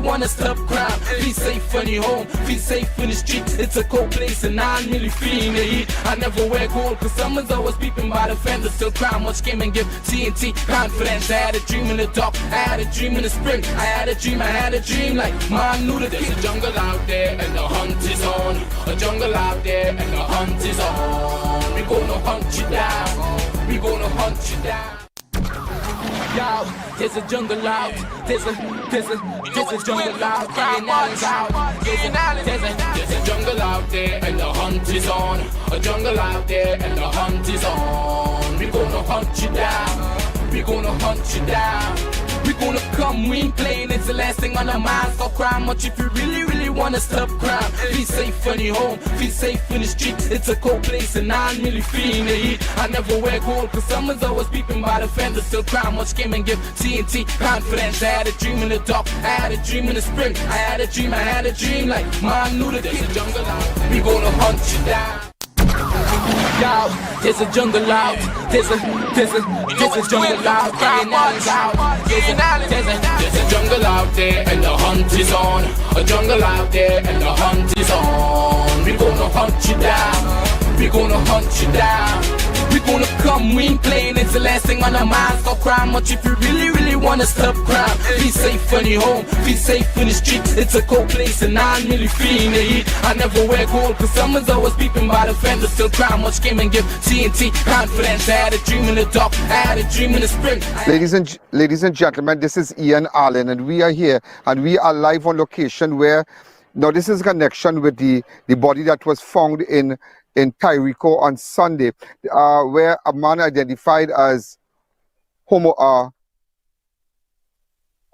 wanna stop crime. Be safe when you're home, be safe in the streets. It's a cold place and I'm really feeling the heat. I never wear gold cause someone's always peeping by the fence. Still crime, watch game and give TNT confidence. I had a dream in the dark, I had a dream in the spring. I had a dream like man knew that there's a jungle out there and the hunt is on. A jungle out there and the hunt is on. We gonna hunt you down, we gonna hunt you down. Yo, there's a jungle out, there's a jungle out, I.A.N out. There's a jungle out there and the hunt is on. A jungle out there and the hunt is on. We gonna hunt you down, we gonna hunt you down. We gonna come, we ain't playing, it's the last thing on our minds. Stop crime, much if you really wanna stop crime. Be safe when you're home, be safe in the streets. It's a cold place and I'm really feeling the heat. I never wear gold cause someone's always peeping by the fence. Still crime, watch game and give TNT confidence. I had a dream in the dark, I had a dream in the spring. I had a dream like man knew that there's a jungle out. We gonna hunt you down. Yo, there's a jungle out, there's a jungle out, I.A.N out. There's a jungle out there and the hunt is on. A jungle out there and the hunt is on. We gonna hunt you down, we gonna hunt you down. We gonna come, we ain't playing, it's the last thing on our minds. Stop crime, much if you really wanna stop crime. Be safe when you're home, be safe in the streets. It's a cold place and I'm really feeling the heat. I never wear gold cause someone's always peeping by the fence. Still crime, watch game and give TNT confidence. I had a dream in the dark, I had a dream in the spring. Ladies and gentlemen, this is I.A.N and we are here and we are live on location where, now this is a connection with the body that was found in Tyrico on Sunday, where a man identified as Homo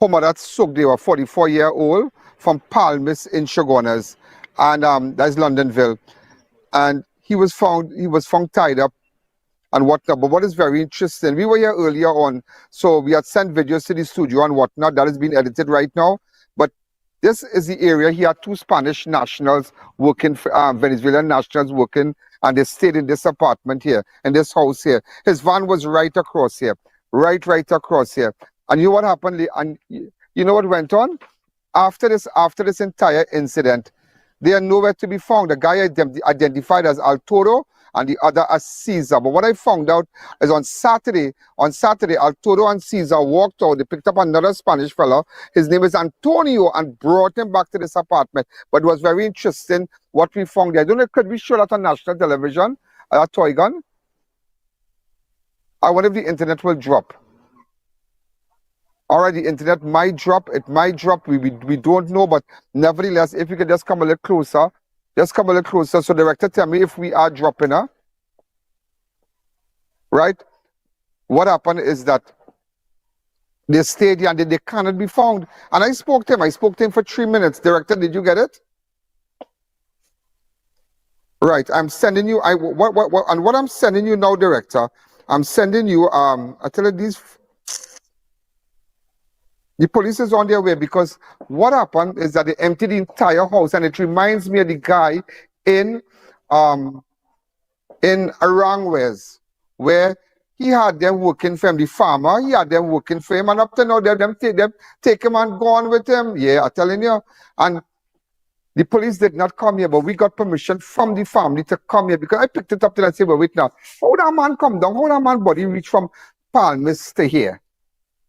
that Suk, they were 44-year-old from Palmiste in Shogunas, and that's Londonville, and he was found tied up and whatnot. But what is very interesting, we were here earlier on, so we had sent videos to the studio and whatnot. That is being edited right now. But this is the area. He had two Spanish nationals working, Venezuelan nationals working, and they stayed in this apartment here, in this house here. His van was right across here, right across here. And you know what happened? And you know what went on? After this entire incident, they are nowhere to be found. The guy identified as Arturo and the other as Caesar. But what I found out is on Saturday, Arturo and Caesar walked out. They picked up another Spanish fellow. His name is Antonio, and brought him back to this apartment. But it was very interesting what we found there. I don't know, could we show that on national television? A toy gun? I wonder if the internet will drop. All right, the internet might drop. It might drop. We don't know. But nevertheless, if you could just come a little closer. Just come a little closer. So director, tell me if we are dropping her. Right? What happened is that they stayed here and they cannot be found. And I spoke to him. I spoke to him for 3 minutes. Director, did you get it? Right. I'm sending you. What I'm sending you now, director, I'm sending you. I tell you these. The police is on their way, because what happened is that they emptied the entire house, and it reminds me of the guy in Arangwes, where he had them working for him, the farmer, he had them working for him, and up to now, them take him and go on with him. Yeah, I'm telling you. And the police did not come here, but we got permission from the family to come here, because I picked it up till I said, well, wait now, how that man come down? How that man body reach from Palmiste to here?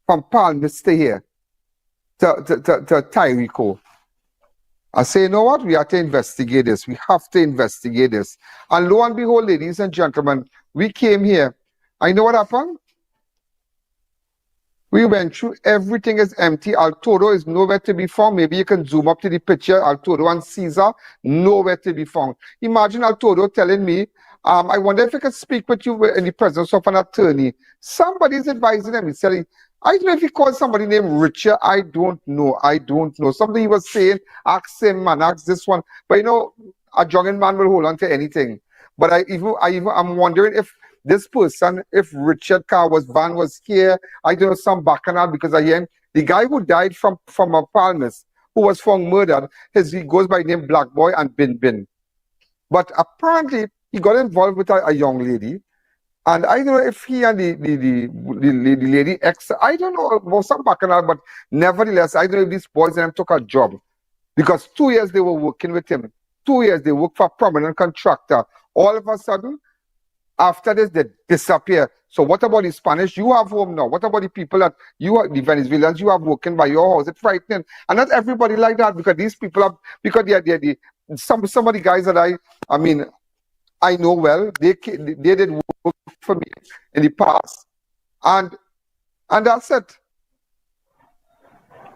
From Palmiste to here? To Tyrico. I say, you know what? We have to investigate this. We have to investigate this. And lo and behold, ladies and gentlemen, we came here. I know what happened? We went through, everything is empty. Arturo is nowhere to be found. Maybe you can zoom up to the picture. Arturo and Caesar, nowhere to be found. Imagine Arturo telling me, I wonder if I could speak with you in the presence of an attorney. Somebody's advising him. He's telling, I don't know if he called somebody named Richard. I don't know. Something he was saying, ask him, man, ask this one. But you know, a drunken man will hold on to anything. But I'm wondering if this person, if Richard Carver's van was here, I don't know, some bacchanal, because again, the guy who died from a Palmiste, who was found murdered, he goes by the name Black Boy and Bin Bin. But apparently, he got involved with a young lady. And I don't know if he and the lady ex, I don't know about some bacchanal, but nevertheless, I don't know if these boys and them took a job. Because 2 years they were working with him. 2 years they worked for a prominent contractor. All of a sudden, after this, they disappear. So what about the Spanish? You have home now. What about the people that you are, the Venezuelans you have working by your house? It's frightening. And not everybody like that, because these people are, because they're the some of the guys that I mean, I know well, they did work for me in the past. And that's it.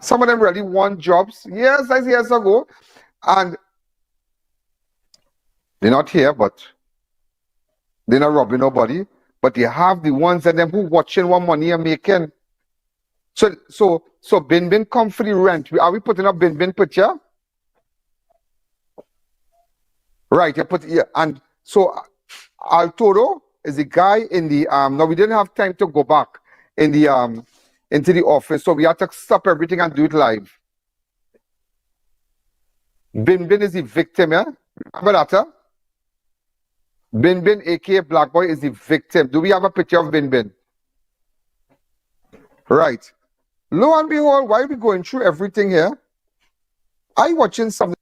Some of them really want jobs years ago, and they're not here, but they're not robbing nobody. But they have the ones of them who watching what money are making. So Bin come for the rent. Are we putting up Bin picture? Right, you put, yeah. And so Arturo is the guy in the now we didn't have time to go back in the into the office, so we had to stop everything and do it live. Bin is the victim, yeah? Remember that, huh? Bin, aka Black Boy, is the victim. Do we have a picture of Bin? Right. Lo and behold, while we're going through everything here, I watching something.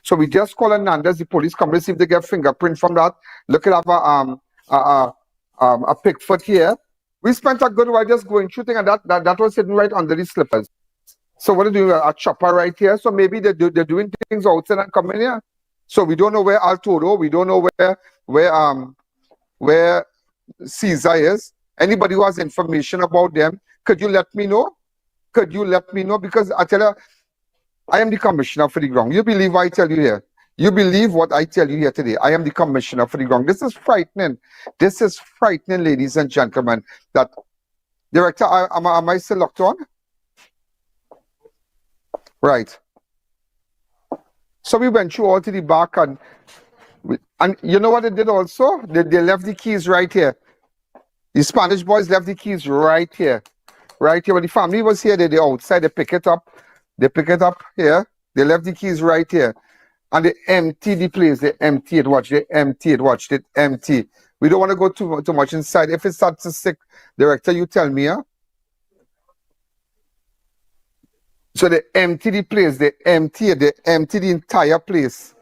So we just call Hernandez, the police company, see if they get fingerprint from that. Look at a Pickford here. We spent a good while just going through things, and that was sitting right under the slippers. So what are they doing? A chopper right here. So maybe they're doing things outside and coming here. So we don't know where Arturo, we don't know where Caesar is. Anybody who has information about them, could you let me know? Could you let me know? Because I tell you, I am the commissioner for the ground. You believe what I tell you here? You believe what I tell you here today? I am the commissioner for the ground. This is frightening. This is frightening, ladies and gentlemen. That director, am I still locked on? Right. So we went through all to the back, and you know what they did also? They left the keys right here. The Spanish boys left the keys right here. Right here. When the family was here, they outside, they pick it up. They pick it up here. They left the keys right here. And they empty the place. They empty it. Watch. They empty it. Watch. They empty. We don't want to go too much inside. If it starts to sick, director, you tell me, huh? So they empty the place. They empty it. They empty the entire place.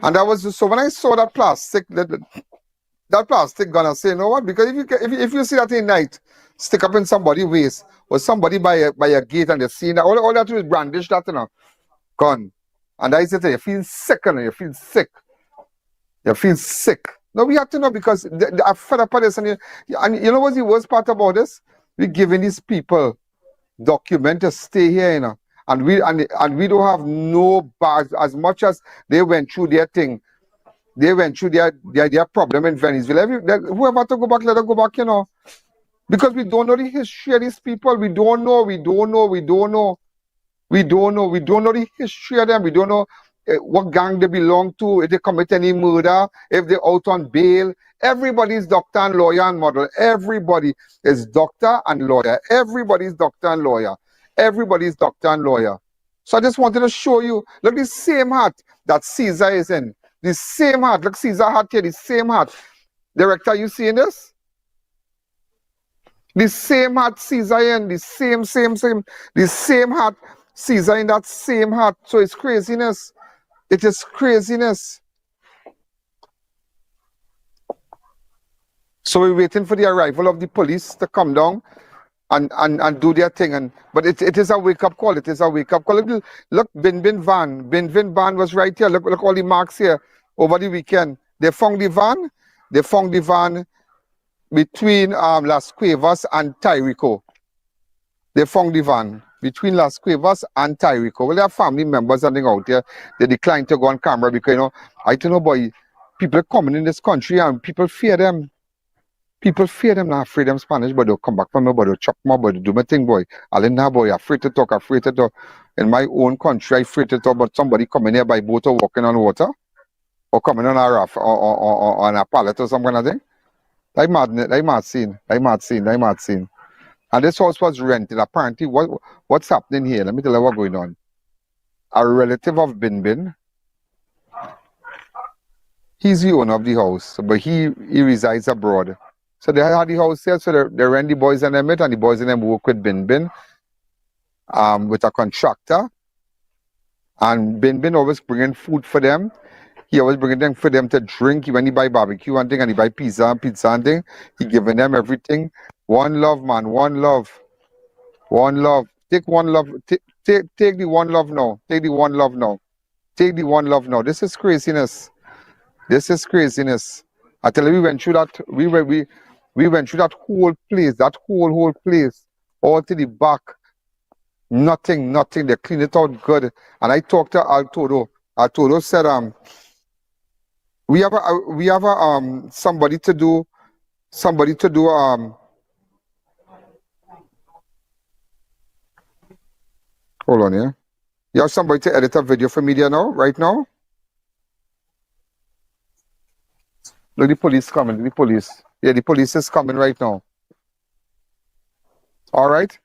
And that was so when I saw that plastic, that plastic gonna say, you know what? Because if you see that in night, stick up in somebody's waist or somebody by a gate and they see that all that is brandish that, you know, gone. And I said, you feel sick, you know, you feel sick. You feel sick. No, we have to know, because I'm fed up on this. And you know what's the worst part about this? We're giving these people document to stay here, you know. And we don't have no bars. As much as they went through their thing, they went through their problem in Venezuela. Whoever to go back, let them go back, you know. Because we don't know the history of these people. We don't know the history of them. We don't know what gang they belong to, if they commit any murder, if they're out on bail. Everybody's doctor and lawyer and model. Everybody is doctor and lawyer. Everybody's doctor and lawyer. Everybody's doctor and lawyer. So I just wanted to show you, look, the same hat that Caesar is in. The same hat. Look, Caesar hat here, the same hat. Director, you seeing this? The same hat Caesar in, the same, the same hat Caesar in that same hat. So it's craziness. It is craziness. So we're waiting for the arrival of the police to come down. and do their thing. But it is a wake up call. It is a wake up call. Look, Bin van was right here. Look all the marks here over the weekend. They found the van. They found the van between Las Cuevas and Tyrico. They found the van between Las Cuevas and Tyrico. Well, their family members and out there, they declined to go on camera because I don't know, boy, people are coming in this country and people fear them. People fear them, not afraid them Spanish, but they'll come back from me, but they'll chop me, but they'll do my thing, boy. I didn't have, boy, afraid to talk, afraid to talk. In my own country, I afraid to talk, but somebody coming here by boat or walking on water, or coming on a raft, or on a pallet or some kind of thing. They mad scene. And this house was rented. Apparently, what's happening here? Let me tell you what's going on. A relative of Bin, he's the owner of the house, but he resides abroad. So they had the house here, so they rent the boys and them it, and the boys and them work with Bin with a contractor. And Bin always bringing food for them. He always bringing them for them to drink. When he buy barbecue and thing, and he buy pizza and thing, he giving them everything. One love, man. One love. One love. Take one love. Take the one love now. Take the one love now. Take the one love now. This is craziness. This is craziness. I tell you, we went through that. We went through that whole place. That whole place, all to the back. Nothing. They clean it out good. And I talked to Altodo. Altodo said, we have somebody to do hold on here. You have somebody to edit a video for media now, right now? Look, the police coming, the police. Yeah, the police is coming right now. All right.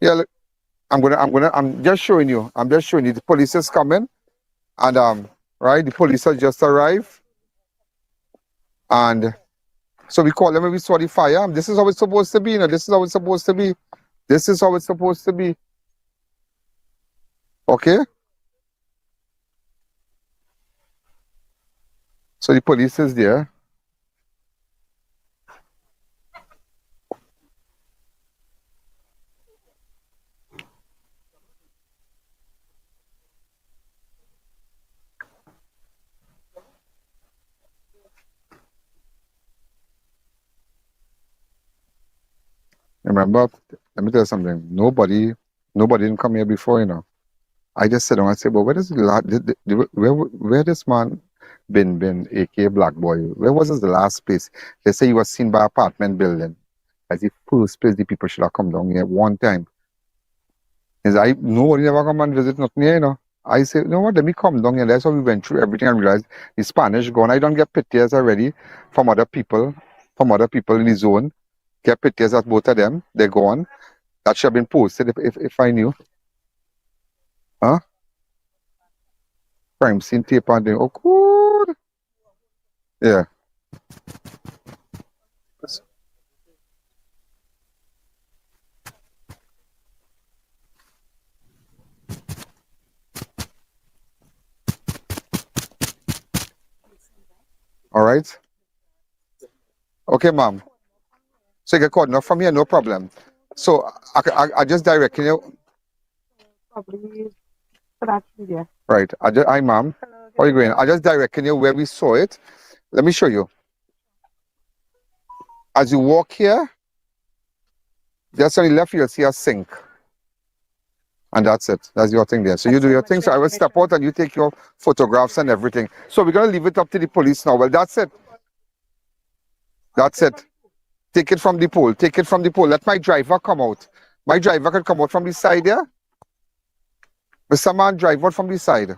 Yeah, look, I'm just showing you. The police is coming. And right, the police has just arrived. And so we call them and we saw the fire. This is how it's supposed to be, This is how it's supposed to be. This is how it's supposed to be. Okay? So the police is there. Remember, let me tell you something. Nobody didn't come here before, I just said, I said, but where this man been, aka Black Boy? Where was the last place? They say he was seen by apartment building as the first place the people should have come down here one time. Nobody never come and visit nothing here, I said, you know what, let me come down here. That's how we went through everything and realized the Spanish gone. I don't get pictures already from other people in the zone. Get pictures at both of them. They're gone. That should have been posted if I knew. Huh? Crime scene tape and thing. Oh, good. Yeah. All right. Okay, ma'am. So you get called enough from here, no problem. So I just directing you. Probably yeah. Right. Hi, ma'am. How are you going? I just directing you where we saw it. Let me show you. As you walk here, just on the left, you'll see a sink. And that's it. That's your thing there. So you do your thing. So I will step out and you take your photographs and everything. So we're going to leave it up to the police now. Well, that's it. That's it. Take it from the pole. Take it from the pole. Let my driver come out. My driver can come out from the side there. Mr. Man, drive out from the side.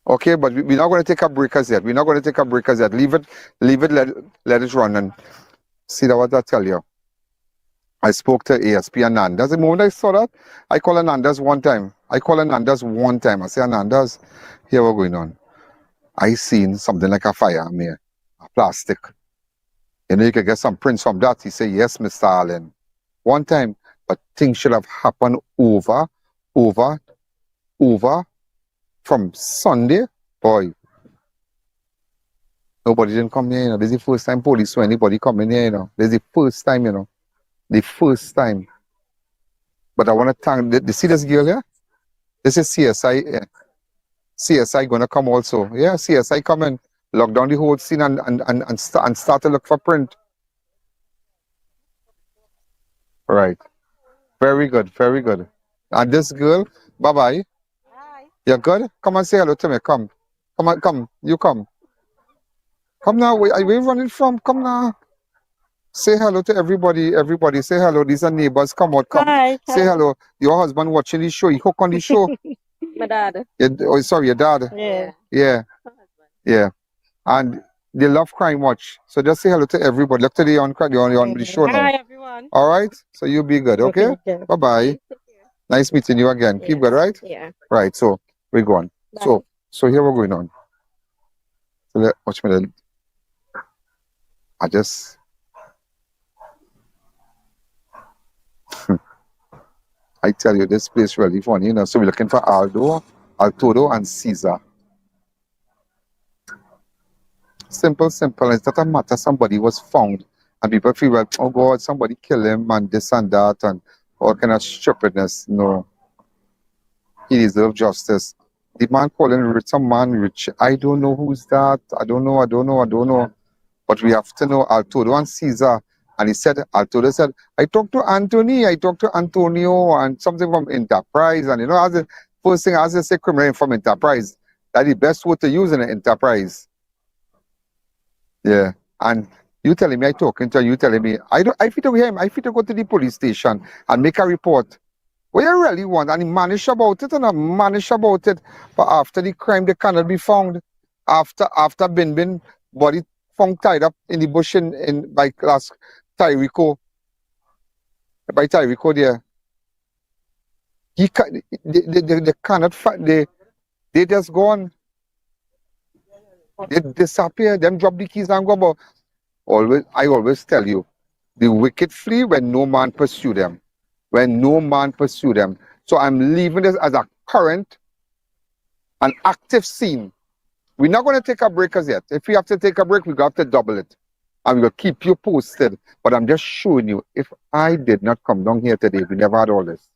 Okay, but we're not going to take a break as yet. We're not going to take a break as yet. Leave it, let it run and see that what I tell you. I spoke to ASP Anandas. The moment I saw that, I called Anandas one time. I say, Anandas, here what's going on. I seen something like a fire here, a plastic. You can get some prints from that. He said, yes, Mr. Allen. One time, but things should have happened over from Sunday. Boy. Nobody didn't come here, you know. This is the first time police saw anybody coming here, you know. This is the first time, you know. The first time. But I want to thank, the see this girl here? This is CSI. CSI gonna come also. Yeah, CSI come and lock down the whole scene and start to look for print. Right. Very good, very good. And this girl, bye-bye. Hi. You're good? Come and say hello to me. Come. Come on, come. You come. Come now. Where are you running from? Come now. Say hello to everybody. Everybody, say hello. These are neighbors. Come out. Come. Hi. Say hello. Your husband watching the show. He hook on the show. My dad. Oh, sorry, your dad. Yeah. Yeah. Yeah. And they love crime watch. So just say hello to everybody. Look to the on the show now. Hi, everyone. All right. So you be good. Okay. Okay. Bye bye. Nice meeting you again. Keep good, right? Yeah. Right. So we're going. Bye. So here we're going on. So watch me. I just. I tell you, this place really funny, you know. So we're looking for Altodo, and Caesar. Simple. It's not a matter somebody was found and people feel like, oh God, somebody killed him and this and that and all kind of stupidness. No. He deserves justice. The man calling some man rich. I don't know who's that. I don't know. But we have to know Altodo and Caesar. And Altodo said, I talked to Antonio and something from Enterprise. And you know, as the first thing, as I say, criminal from Enterprise, that's the best word to use in an enterprise. Yeah. And you telling me, I talking to you telling me, I fit to him, I fit to go to the police station and make a report. What you really want? And he managed about it and I managed about it. But after the crime, they cannot be found. After Bin body found tied up in the bush by class Tyrico. By Tyrico there. They cannot find, they just gone. They disappear, them drop the keys and go. But I always tell you, the wicked flee when no man pursue them. When no man pursue them. So I'm leaving this as a current and active scene. We're not going to take a break as yet. If we have to take a break, we're going to have to double it. And we're going to keep you posted. But I'm just showing you, if I did not come down here today, we never had all this.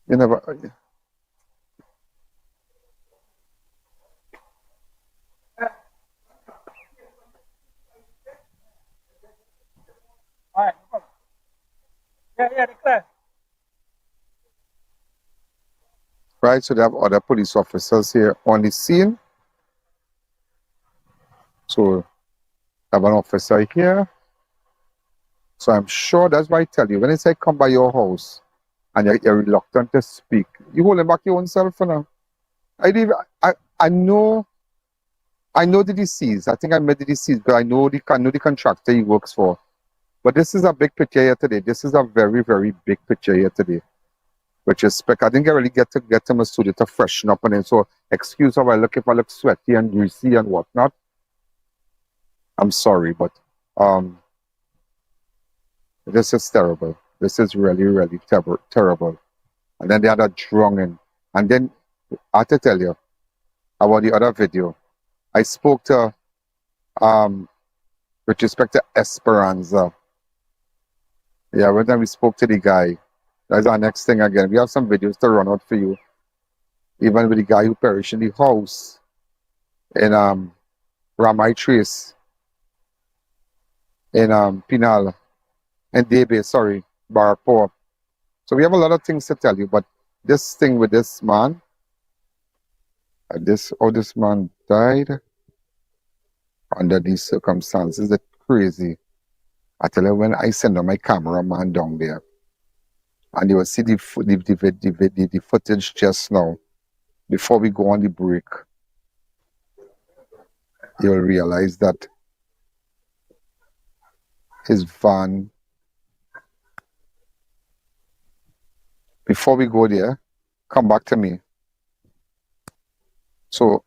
You never... Yeah, declare. Right, so they have other police officers here on the scene. So I have an officer here. So I'm sure that's why I tell you, when I say come by your house and you're reluctant to speak, you holding back your own self for now. I know the deceased. I think I met the deceased, but I know the contractor he works for. But this is a big picture here today. This is a very, very big picture here today. With respect, I didn't really get to my studio to freshen up and then so excuse how I look if I look sweaty and greasy and whatnot. I'm sorry, but this is terrible. This is really, really terrible. And then they had a drowning. And then I have to tell you about the other video. I spoke to with respect to Esperanza. Yeah, when we spoke to the guy. That's our next thing again. We have some videos to run out for you. Even with the guy who perished in the house in Ramai Trace in Pinal and Debe, sorry, Barapur. So we have a lot of things to tell you, but this thing with this man, this man died under these circumstances, it's crazy. I tell you, when I send my cameraman down there, and you will see the footage just now, before we go on the break, you'll realize that his van, before we go there, come back to me. So,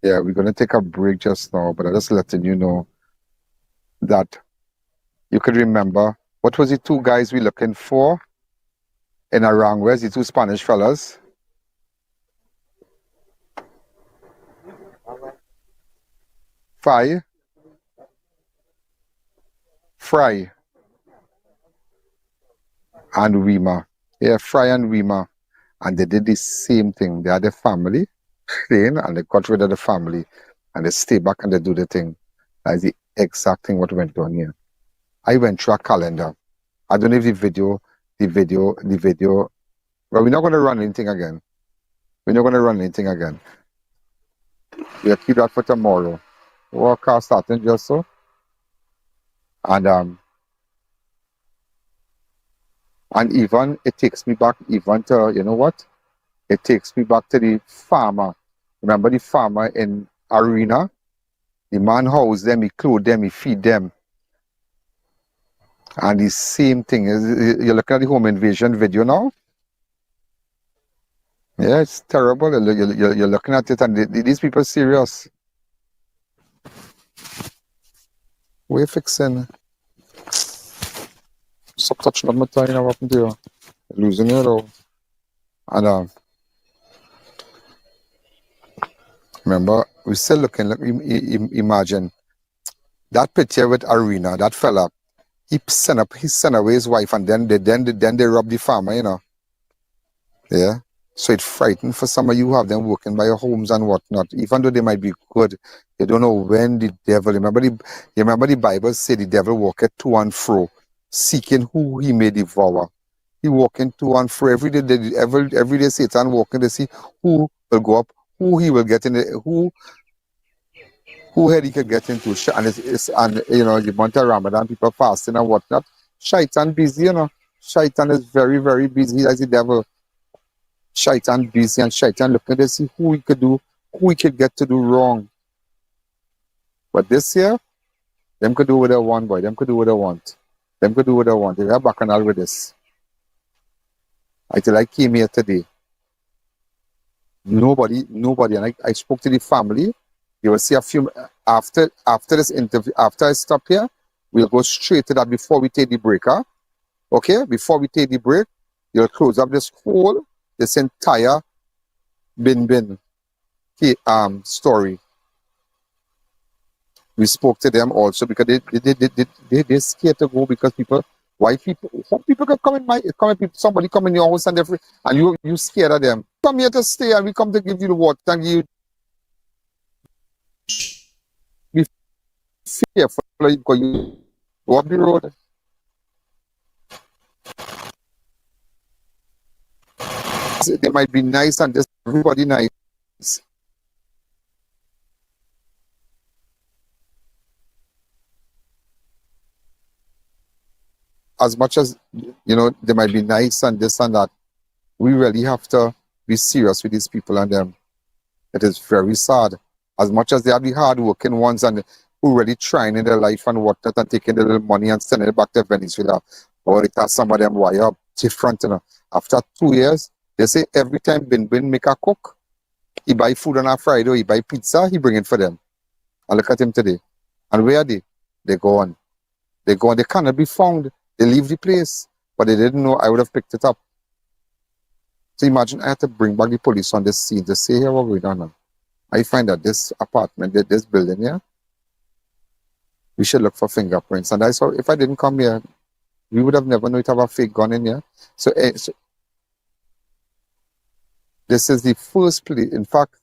yeah, we're going to take a break just now, but I'm just letting you know that you could remember, what was the two guys we're looking for? in a wrong. Where's the two Spanish fellas? Fry and Rima. Yeah, Fry and Rima. And they did the same thing. They had a family plane and they got rid of the family and they stay back and they do the thing. That's the exact thing what went on here. I went through a calendar. I don't know if the video, well, we're not going to run anything again. We'll keep that for tomorrow. Work starting just so. And even it takes me back even to, you know what? It takes me back to the farmer. Remember the farmer in Arena? The man house them, he clothe them, he feed them. And the same thing is, you're looking at the home invasion video now. Yeah, it's terrible. You're looking at it, and these people are serious. We're fixing. Stop touching up my tie now, what happened to you? Losing it all. And remember, we're still looking, imagine that picture with Arena, that fella, he sent away his wife, and then they rob the farmer, you know. Yeah. So it's frightening for some of you who have them working by your homes and whatnot. Even though they might be good, you don't know when the devil. Remember the Bible say the devil walketh to and fro, seeking who he may devour. He walking to and fro every day. Every day Satan walking to see who will go up, who he will get in, who head he can get into. And you know, the month of Ramadan, people fasting and whatnot. Shaitan busy, you know. Shaitan is very, very busy as the devil. Shaitan busy, and Shaitan looking to see who he could do, who he could get to do wrong. But this year, them could do what they want, boy. Them could do what they want. They are back and all with this. Until I came here today, nobody, and I spoke to the family. You will see a few after this interview. After I stop here, we'll go straight to that before we take the break, huh? Okay, before we take the break, you'll close up this entire bin story. We spoke to them also because they scared to go because people can somebody come in your house and you scared of them. Come here to stay and we come to give you the water and you be fearful because you go up the road. They might be nice and just everybody nice. As much as, you know, they might be nice and this and that, we really have to be serious with these people and them. It is very sad. As much as they are the hard-working ones and who really trying in their life and whatnot and taking the little money and sending it back to Venezuela, or it has some of them wire up different, you know. After 2 years, they say every time Bin make a cook, he buy food on a Friday, or he buy pizza, he bring it for them. And look at him today. And where are they? They're gone. They cannot be found. They leave the place. But they didn't know I would have picked it up. So imagine I had to bring back the police on this scene to say, here, what going on now? I find that this apartment, this building here, we should look for fingerprints. And I saw, if I didn't come here, we would have never known it have a fake gun in here. So this is the first place, in fact,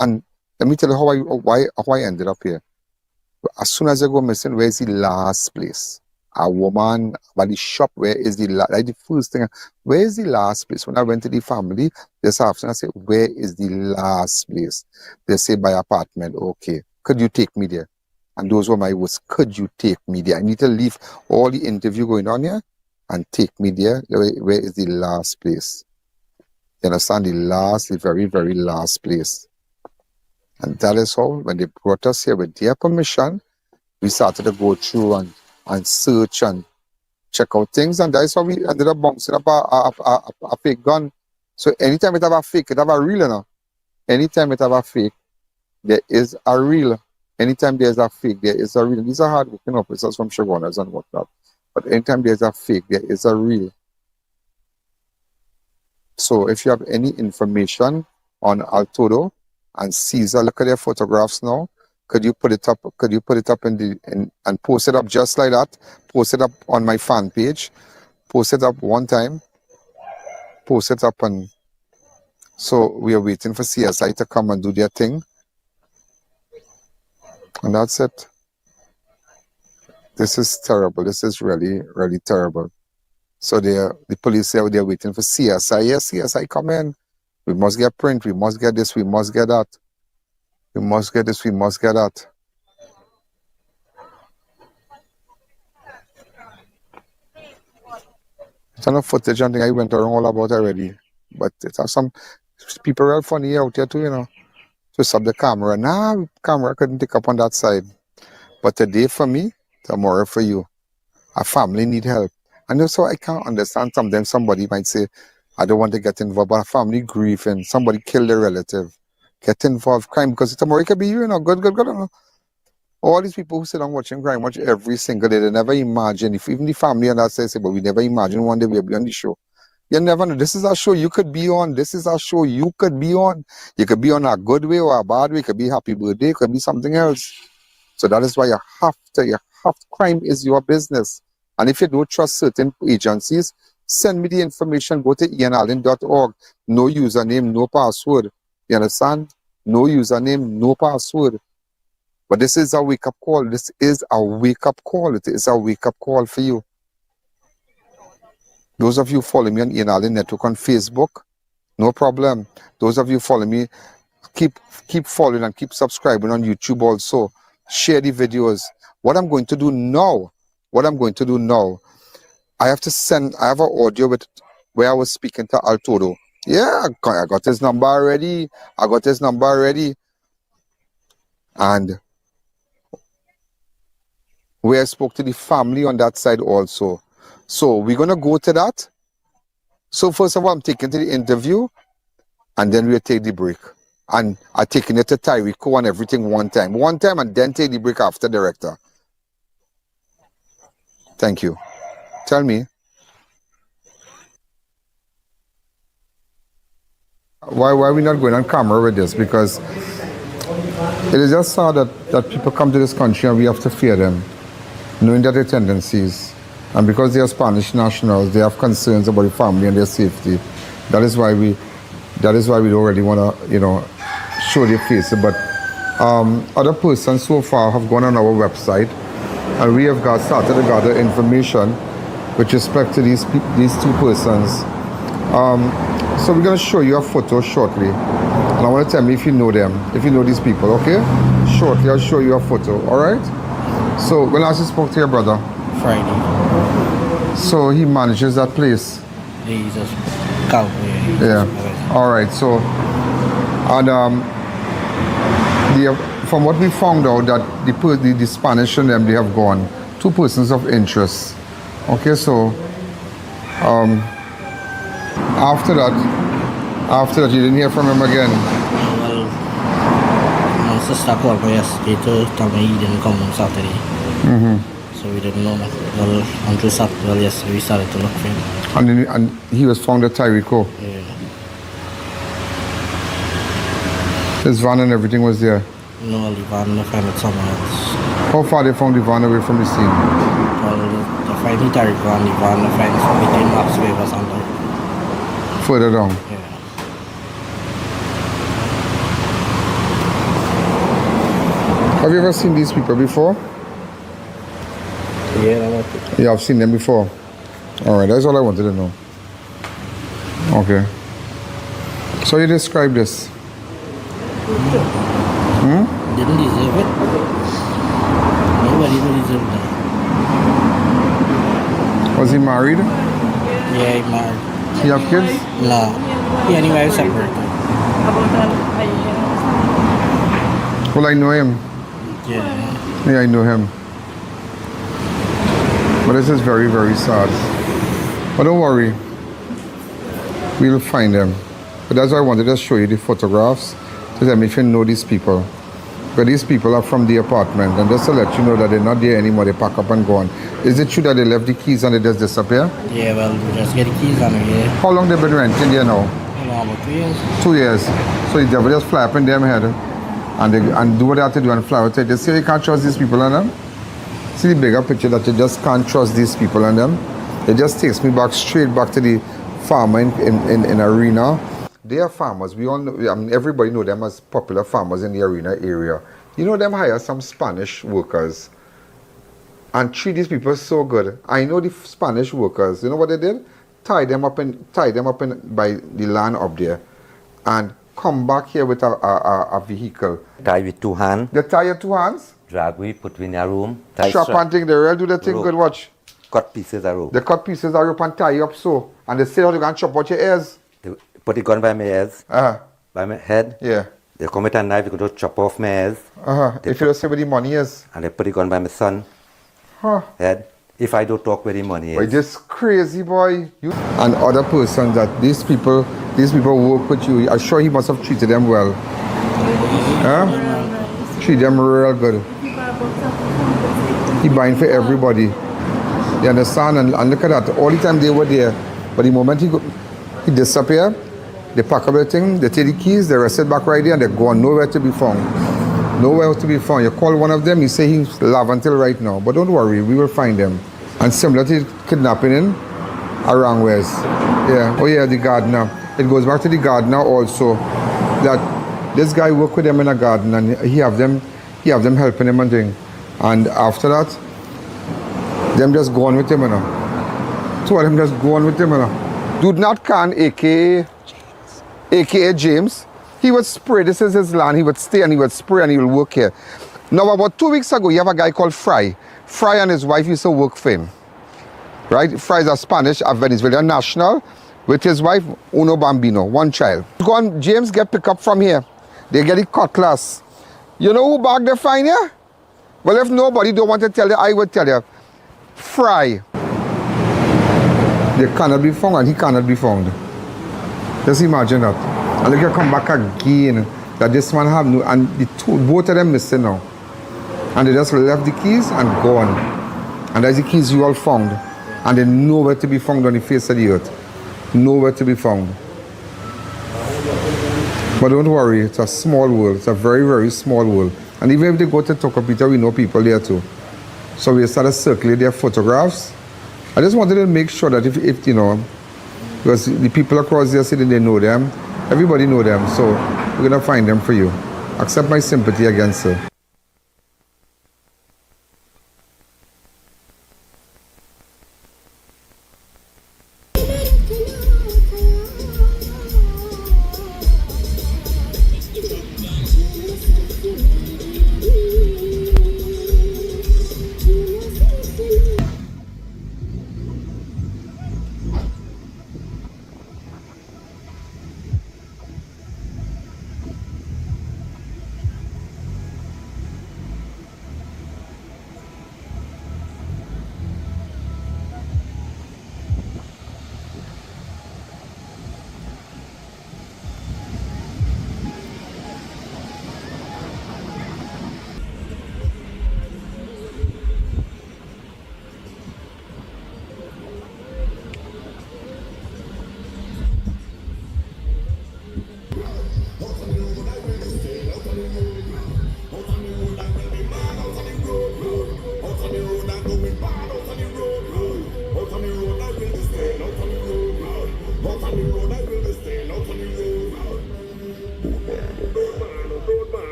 and let me tell you how I ended up here. As soon as I go missing, where's the last place? A woman by the shop, where is the first thing? Where is the last place? When I went to the family this afternoon, I said, where is the last place? They say by apartment. Okay, could you take me there? And those were my words. Could you take me there? I need to leave all the interview going on here and take me there. Where is the last place? You understand? The very, very last place. And that is how, when they brought us here with their permission, we started to go through and search and check out things. And that's how we ended up bouncing up a fake gun. So anytime it have a fake, it have a real, you know. Anytime it have a fake, there is a real. Anytime there's a fake, there is a real. These are hard-working officers from Shogunas and whatnot. But anytime there's a fake, there is a real. Anytime there's a fake, there is a real. These are hard-working officers from Shogunas and whatnot. But anytime there's a fake, there is a real. But anytime there's a fake, there is a real. These are hard-working officers from Shogunas and whatnot. But anytime there's a fake, there is a real. So if you have any information on Altodo and Caesar, look at their photographs now. Could you put it up? Could you put it up and post it up just like that? Post it up on my fan page. Post it up one time. Post it up, and so we are waiting for CSI to come and do their thing. And that's it. This is terrible. This is really, really terrible. So the police say they're waiting for CSI. Yes, CSI come in. We must get print. We must get this. We must get that. We must get this. We must get that. It's enough footage and thing I went around all about already. But it has some people real funny out here too, you know. Just up the camera. Nah, camera couldn't pick up on that side. But today for me, tomorrow for you. A family need help. And also I can't understand sometimes somebody might say, I don't want to get involved, but a family grieving, somebody killed their relative. Get involved, crime, because tomorrow it could be you, you know, good. You know. All these people who sit down watching crime watch every single day, they never imagine, if even the family and that say, but we never imagine one day we'll be on the show. You never know. This is a show you could be on. This is a show you could be on. You could be on a good way or a bad way. It could be happy birthday. It could be something else. So that is why you have to, crime is your business. And if you don't trust certain agencies, send me the information. Go to ianalleyne.org. No username, no password. You understand? No username, no password. But this is a wake-up call. This is a wake-up call. It is a wake-up call for you. Those of you follow me on I.A.N Network on Facebook, no problem. Those of you follow me, keep following and keep subscribing on YouTube also. Share the videos. What I'm going to do now, I have an audio where I was speaking to Altodo. Yeah, I got his number already. And where I spoke to the family on that side also. So we're going to go to that. So first of all, I'm taking to the interview, and then we'll take the break. And I'm taking it to Tyrico and everything one time, and then take the break after, director. Thank you. Tell me. Why are we not going on camera with this? Because it is just sad that people come to this country and we have to fear them, knowing that their tendencies. And because they are Spanish nationals, they have concerns about the family and their safety. That is why we don't really want to, you know, show their faces. But other persons so far have gone on our website, and we have started to gather information with respect to these two persons. So we're going to show you a photo shortly, and I want to tell me if you know them, if you know these people. Okay? Shortly, I'll show you a photo. All right? So when last you spoke to your brother? Friday. So he manages that place. He's a cowboy. Yeah. All right. So, and from what we found out that the Spanish and them, they have gone. Two persons of interest. Okay. So, after that, you didn't hear from him again. Well, my sister called me yesterday to tell me he didn't come on Saturday. Mm-hmm. So we didn't know. Well, until Saturday, well, yesterday we started to look for him. And he was found at Tyrico. Yeah. His van and everything was there. No, the van, they found it somewhere else. How far they found the van away from the scene? Well, they find the Tyrico and the van, they find it between Max Waivers and there. Further down. Yeah. Have you ever seen these people before? Yeah, Yeah, I've seen them before. All right, that's all I wanted to know. Okay. So you describe this. Didn't deserve it. Nobody deserved that. Was he married? Yeah, he married. He have kids? No. Yeah, anyway, he separated. Well, I know him. Yeah. Yeah, I know him. But this is very, very sad. But don't worry. We'll find them. But that's why I wanted to show you the photographs to them if you know these people. But these people are from the apartment, and just to let you know that they're not there anymore, they pack up and go on. Is it true that they left the keys and they just disappear? Yeah, well, we just get the keys and we How long they been renting here now? about 2 years. 2 years. So the devil just fly up in them head and do what they have to do and fly out. They say you can't trust these people and them. See the bigger picture that you just can't trust these people and them. It just takes me back straight back to the farmer in Arena. They are farmers. We all know, I mean, everybody know them as popular farmers in the Arena area. You know, them hire some Spanish workers and treat these people so good. I know the Spanish workers. You know what they did? Tie them up in by the land up there, and come back here with a vehicle. Tie with 2 hands. They tie your 2 hands. Drag we put in your room. Shop and thing. They really do the thing rope. good. Watch. Cut pieces of rope. They cut pieces of rope and tie you up so, and they say how they can chop out your ears. They put the gun by my ears. By my head. Yeah. They come with a knife. They go to chop off my ears. If you don't say where the money is. And they put the gun by my son. Head. If I don't talk where the money is. Boy, this crazy boy. And other persons that these people work with you. I'm sure he must have treated them well. Treat them real good. He buying for everybody. You understand? And look at that. All the time they were there. But the moment he disappeared, they pack up everything, they take the keys, they rest it back right there, and they go on, nowhere to be found. Nowhere to be found. You call one of them, you say he's alive until right now. But don't worry, we will find them. And similar to kidnapping in Arangwes. Yeah. Oh yeah, the gardener. It goes back to the gardener also. That this guy work with them in a garden and he have them helping him and doing. And after that, them just go on with him, you know. Two of them just go on with him, you know. Dude not can, aka James. He would spray, this is his land, he would stay and he would spray and he will work here. Now about 2 weeks ago, you have a guy called Fry. Fry and his wife used to work for him. Right? Fry is a Spanish, a Venezuelan national, with his wife, Uno Bambino, 1 child. Go on, James get picked up from here. They get the cutlass. You know who back they find here? Well, if nobody don't want to tell you, I would tell you. Fry. They cannot be found and he cannot be found. Just imagine that. And look, you come back again, that this man have no, and both of them missing now. And they just left the keys and gone. And that's the keys you all found. And they're nowhere to be found on the face of the earth. Nowhere to be found. But don't worry, it's a small world. It's a very, very small world. And even if they go to Tokopita, we know people there too. So we started circulating their photographs. I just wanted to make sure that if you know, because the people across their city, they know them. Everybody know them. So we're going to find them for you. Accept my sympathy against her.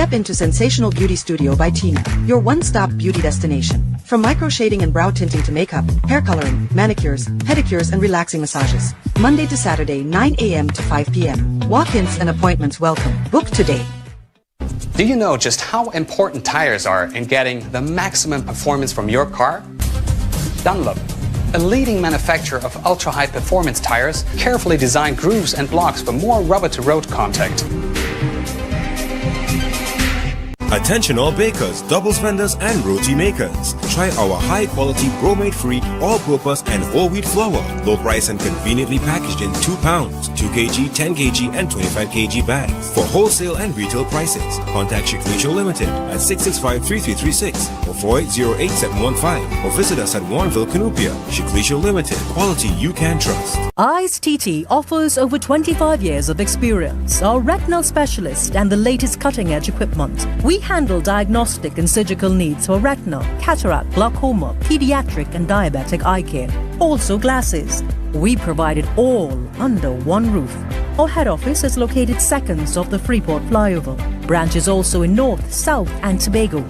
Step into Sensational Beauty Studio by Tina, your one-stop beauty destination. From micro shading and brow tinting to makeup, hair coloring, manicures, pedicures, and relaxing massages. Monday to Saturday, 9 a.m. to 5 p.m. Walk-ins and appointments welcome. Book today. Do you know just how important tires are in getting the maximum performance from your car? Dunlop, a leading manufacturer of ultra-high performance tires, carefully designed grooves and blocks for more rubber-to-road contact. Attention all bakers, doubles vendors and roti makers. Try our high-quality bromate-free, all-purpose and whole wheat flour. Low price and conveniently packaged in 2 pounds, 2 kg, 10 kg and 25 kg bags. For wholesale and retail prices, contact Shiklisho Limited at 665-3336 or 4808-715 or visit us at Warrenville, Canupia. Shiklisho Limited, quality you can trust. I.A.N offers over 25 years of experience, are retinal specialist and the latest cutting-edge equipment. We handle diagnostic and surgical needs for retina, cataract, glaucoma, pediatric and diabetic eye care. Also glasses. We provide it all under one roof. Our head office is located seconds off the Freeport flyover. Branches also in North, South and Tobago.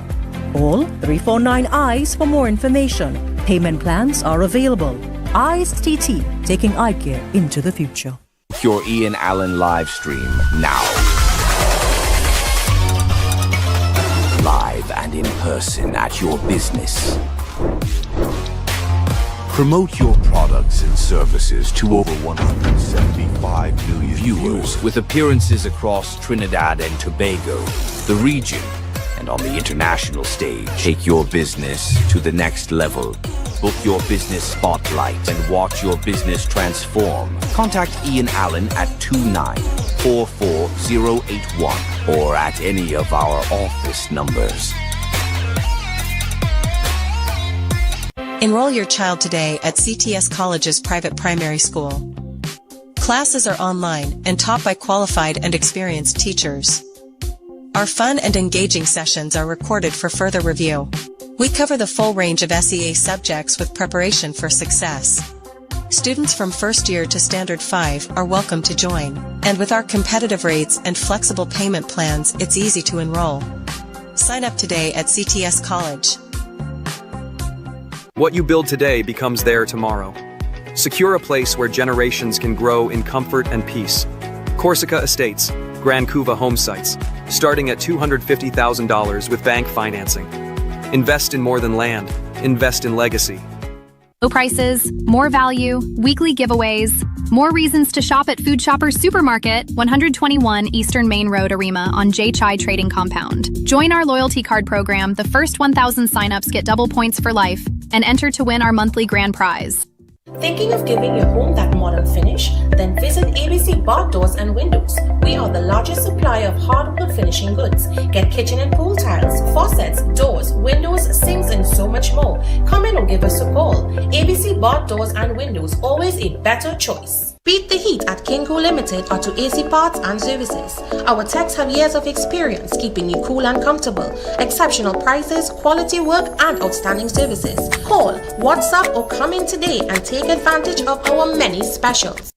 Call 349 EYES for more information. Payment plans are available. I.A.N, taking eye care into the future. Your Ian Allen live stream now. Live and in person at your business. Promote your products and services to over 175 million viewers with appearances across Trinidad and Tobago, the region, and on the international stage. Take your business to the next level. Book your business spotlight and watch your business transform. Contact Ian Allen at 2944081 or at any of our office numbers. Enroll your child today at CTS College's private primary school. Classes are online and taught by qualified and experienced teachers. Our fun and engaging sessions are recorded for further review. We cover the full range of SEA subjects with preparation for success. Students from first year to Standard 5 are welcome to join, and with our competitive rates and flexible payment plans, it's easy to enroll. Sign up today at CTS College. What you build today becomes there tomorrow. Secure a place where generations can grow in comfort and peace. Corsica Estates, Grand Couva home sites, starting at $250,000 with bank financing. Invest in more than land. Invest in legacy. Low prices, more value, weekly giveaways, more reasons to shop at Food Shoppers Supermarket, 121 Eastern Main Road, Arima on J Chai Trading Compound. Join our loyalty card program. The first 1,000 signups get double points for life and enter to win our monthly grand prize. Thinking of giving your home that modern finish? Then visit ABC Bar Doors and Windows. We are the largest supplier of hardwood finishing goods. Get kitchen and pool tiles, faucets, doors, windows, sinks, and so much more. Come in or give us a call. ABC Bar Doors and Windows, always a better choice. Beat the heat at Kinko Limited Auto AC Parts and Services. Our techs have years of experience keeping you cool and comfortable. Exceptional prices, quality work, and outstanding services. Call, WhatsApp, or come in today and take advantage of our many specials.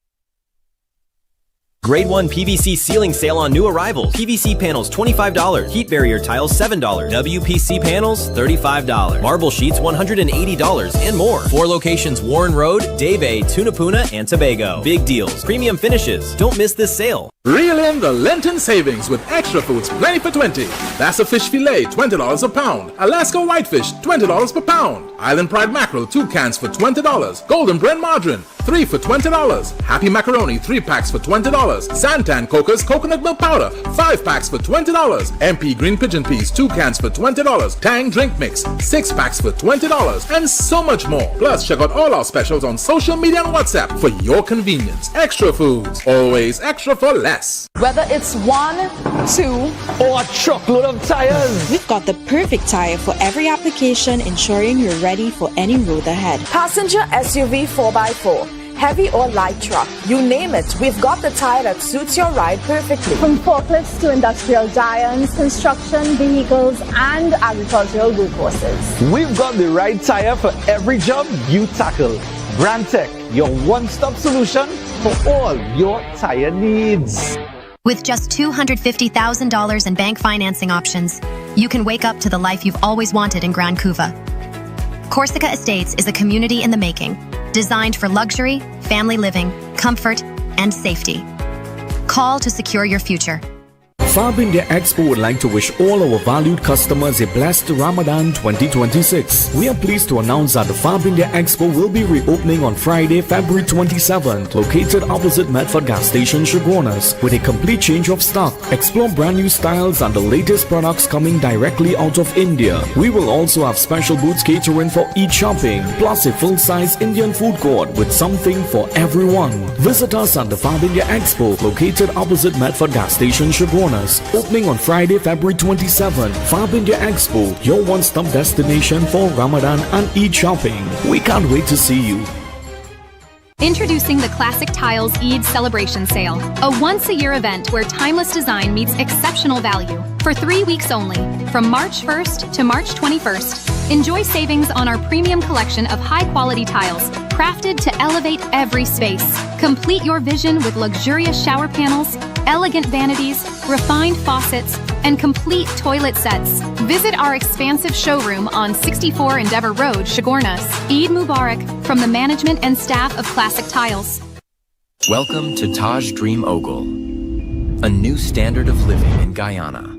Grade 1 PVC ceiling sale on new arrivals. PVC panels $25. Heat barrier tiles $7. WPC panels $35. Marble sheets $180 and more. 4 locations: Warren Road, Debe, Tunapuna, and Tobago. Big deals, premium finishes. Don't miss this sale. Reel in the Lenten savings with extra foods plenty for 20. That's a fish fillet, $20 a pound. Alaska whitefish, $20 per pound. Island Pride mackerel, 2 cans for $20. Golden Brand margarine, 3 for $20. Happy macaroni, 3 packs for $20. Santan Coco's coconut milk powder, 5 packs for $20. MP green pigeon peas, 2 cans for $20. Tang drink mix, 6 packs for $20. And so much more. Plus, check out all our specials on social media and WhatsApp for your convenience. Extra foods, always extra for less. Whether it's 1, 2, or a truckload of tires, we've got the perfect tire for every application, ensuring you're ready for any road ahead. Passenger SUV 4x4, heavy or light truck, you name it, we've got the tire that suits your ride perfectly. From forklifts to industrial giants, construction vehicles, and agricultural workhorses, we've got the right tire for every job you tackle. Brandtech, your one-stop solution for all your tire needs. With just $250,000 in bank financing options, you can wake up to the life you've always wanted in Grand Couva. Corsica Estates is a community in the making, designed for luxury, family living, comfort, and safety. Call to secure your future. Fab India Expo would like to wish all our valued customers a blessed Ramadan 2026. We are pleased to announce that the Fab India Expo will be reopening on Friday, February 27th, located opposite Medford Gas Station, Chaguanas, with a complete change of stock. Explore brand new styles and the latest products coming directly out of India. We will also have special booths catering for e-shopping, plus a full-size Indian food court with something for everyone. Visit us at the Fab India Expo, located opposite Medford Gas Station, Chaguanas. Opening on Friday, February 27th. Fab India Expo, your one-stop destination for Ramadan and Eid shopping. We can't wait to see you. Introducing the Classic Tiles Eid Celebration Sale, a once-a-year event where timeless design meets exceptional value. For 3 weeks only, from March 1st to March 21st, enjoy savings on our premium collection of high-quality tiles, crafted to elevate every space. Complete your vision with luxurious shower panels, elegant vanities, refined faucets, and complete toilet sets. Visit our expansive showroom on 64 Endeavour Road, Chaguanas. Eid Mubarak from the management and staff of Classic Tiles. Welcome to Taj Dream Ogle, a new standard of living in Guyana.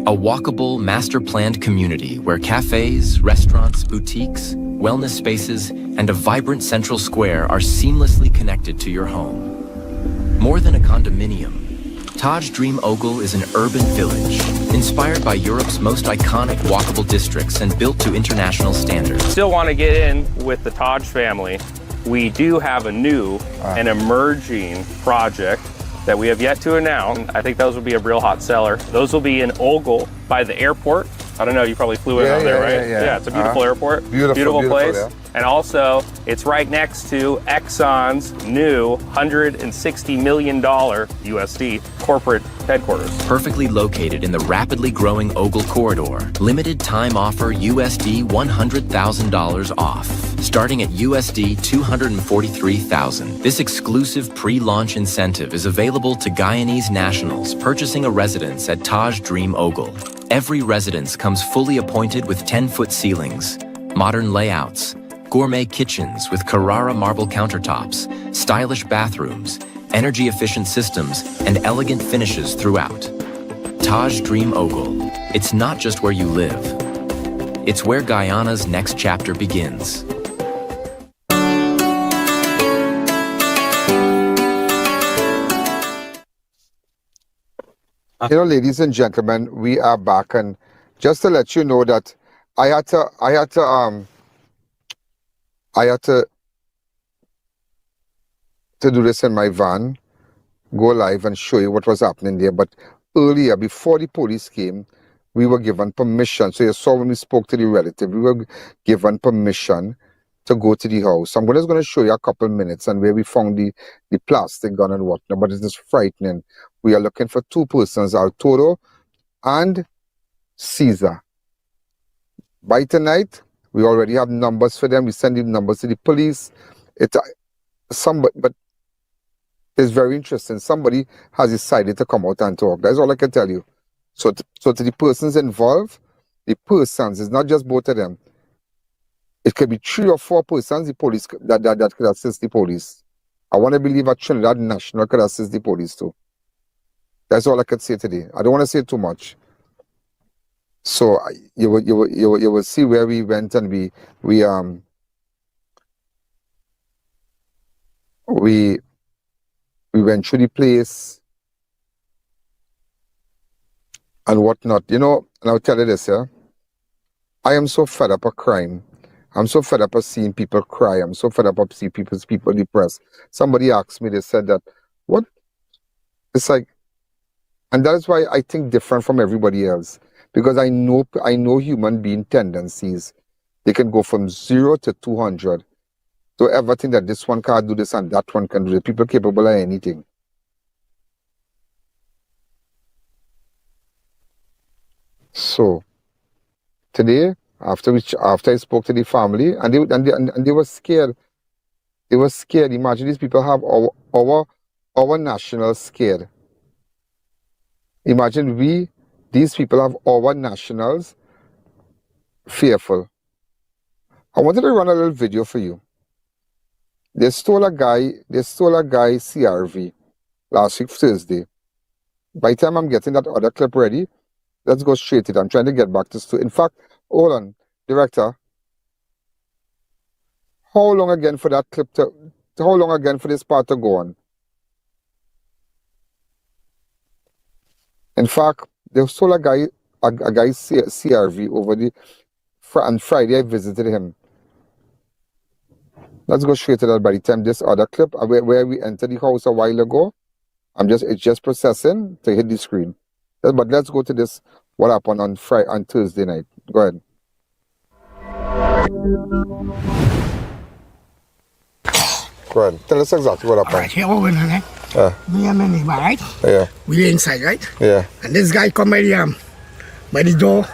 A walkable, master-planned community where cafes, restaurants, boutiques, wellness spaces, and a vibrant central square are seamlessly connected to your home. More than a condominium, Taj Dream Ogle is an urban village, inspired by Europe's most iconic walkable districts and built to international standards. Still want to get in with the Taj family. We do have a new and emerging project that we have yet to announce. I think those will be a real hot seller. Those will be in Ogle by the airport. I don't know, you probably flew in on there, right? Yeah, it's a beautiful airport. Beautiful place. Yeah. And also, it's right next to Exxon's new $160 million USD corporate headquarters. Perfectly located in the rapidly growing Ogle corridor, limited time offer USD $100,000 off, starting at USD $243,000. This exclusive pre-launch incentive is available to Guyanese nationals purchasing a residence at Taj Dream Ogle. Every residence comes fully appointed with 10-foot ceilings, modern layouts, gourmet kitchens with Carrara marble countertops, stylish bathrooms, energy-efficient systems, and elegant finishes throughout. Taj Dream Ogle. It's not just where you live. It's where Guyana's next chapter begins. You know, ladies and gentlemen, we are back, and just to let you know that I had to do this in my van, go live and show you what was happening there. But earlier, before the police came, we were given permission. So you saw when we spoke to the relative, we were given permission to go to the house. I'm just going to show you a couple minutes and where we found the plastic gun and whatnot, but it's just frightening. We are looking for two persons, Arturo and Caesar. By tonight, we already have numbers for them. We send the numbers to the police. But it's very interesting. Somebody has decided to come out and talk. That's all I can tell you. So to the persons involved, the persons, it's not just both of them. It could be 3 or 4 persons the police that could assist the police. I want to believe that Trinidad National could assist the police too. That's all I could say today. I don't want to say too much. So you will see where we went, and we went through the place and whatnot. You know, and I'll tell you this, yeah. I am so fed up of crime. I'm so fed up of seeing people cry. I'm so fed up of seeing people depressed. Somebody asked me, they said that, what? It's like, and that is why I think different from everybody else. Because I know human being tendencies. They can go from 0 to 200. To ever think that this one can't do this and that one can do it. People capable of anything. So, today, after I spoke to the family, and they were scared. They were scared. Imagine these people have our national scared. Imagine these people have our nationals fearful. I wanted to run a little video for you. They stole a guy CRV last week Thursday. By the time I'm getting that other clip ready, let's go straight to it. I'm trying to get back to story. In fact, hold on, director. How long again for that clip how long again for this part to go on? In fact, they stole a guy CRV over on Friday I visited him. Let's go straight to that by the time this other clip where we entered the house a while ago. It's just processing to hit the screen. But let's go to this, what happened on Thursday night. Go ahead. Go ahead. Tell us exactly what happened. Alright, here we went, right? Yeah. Me and my neighbor, right? Yeah. We inside, right? Yeah. And this guy come by the door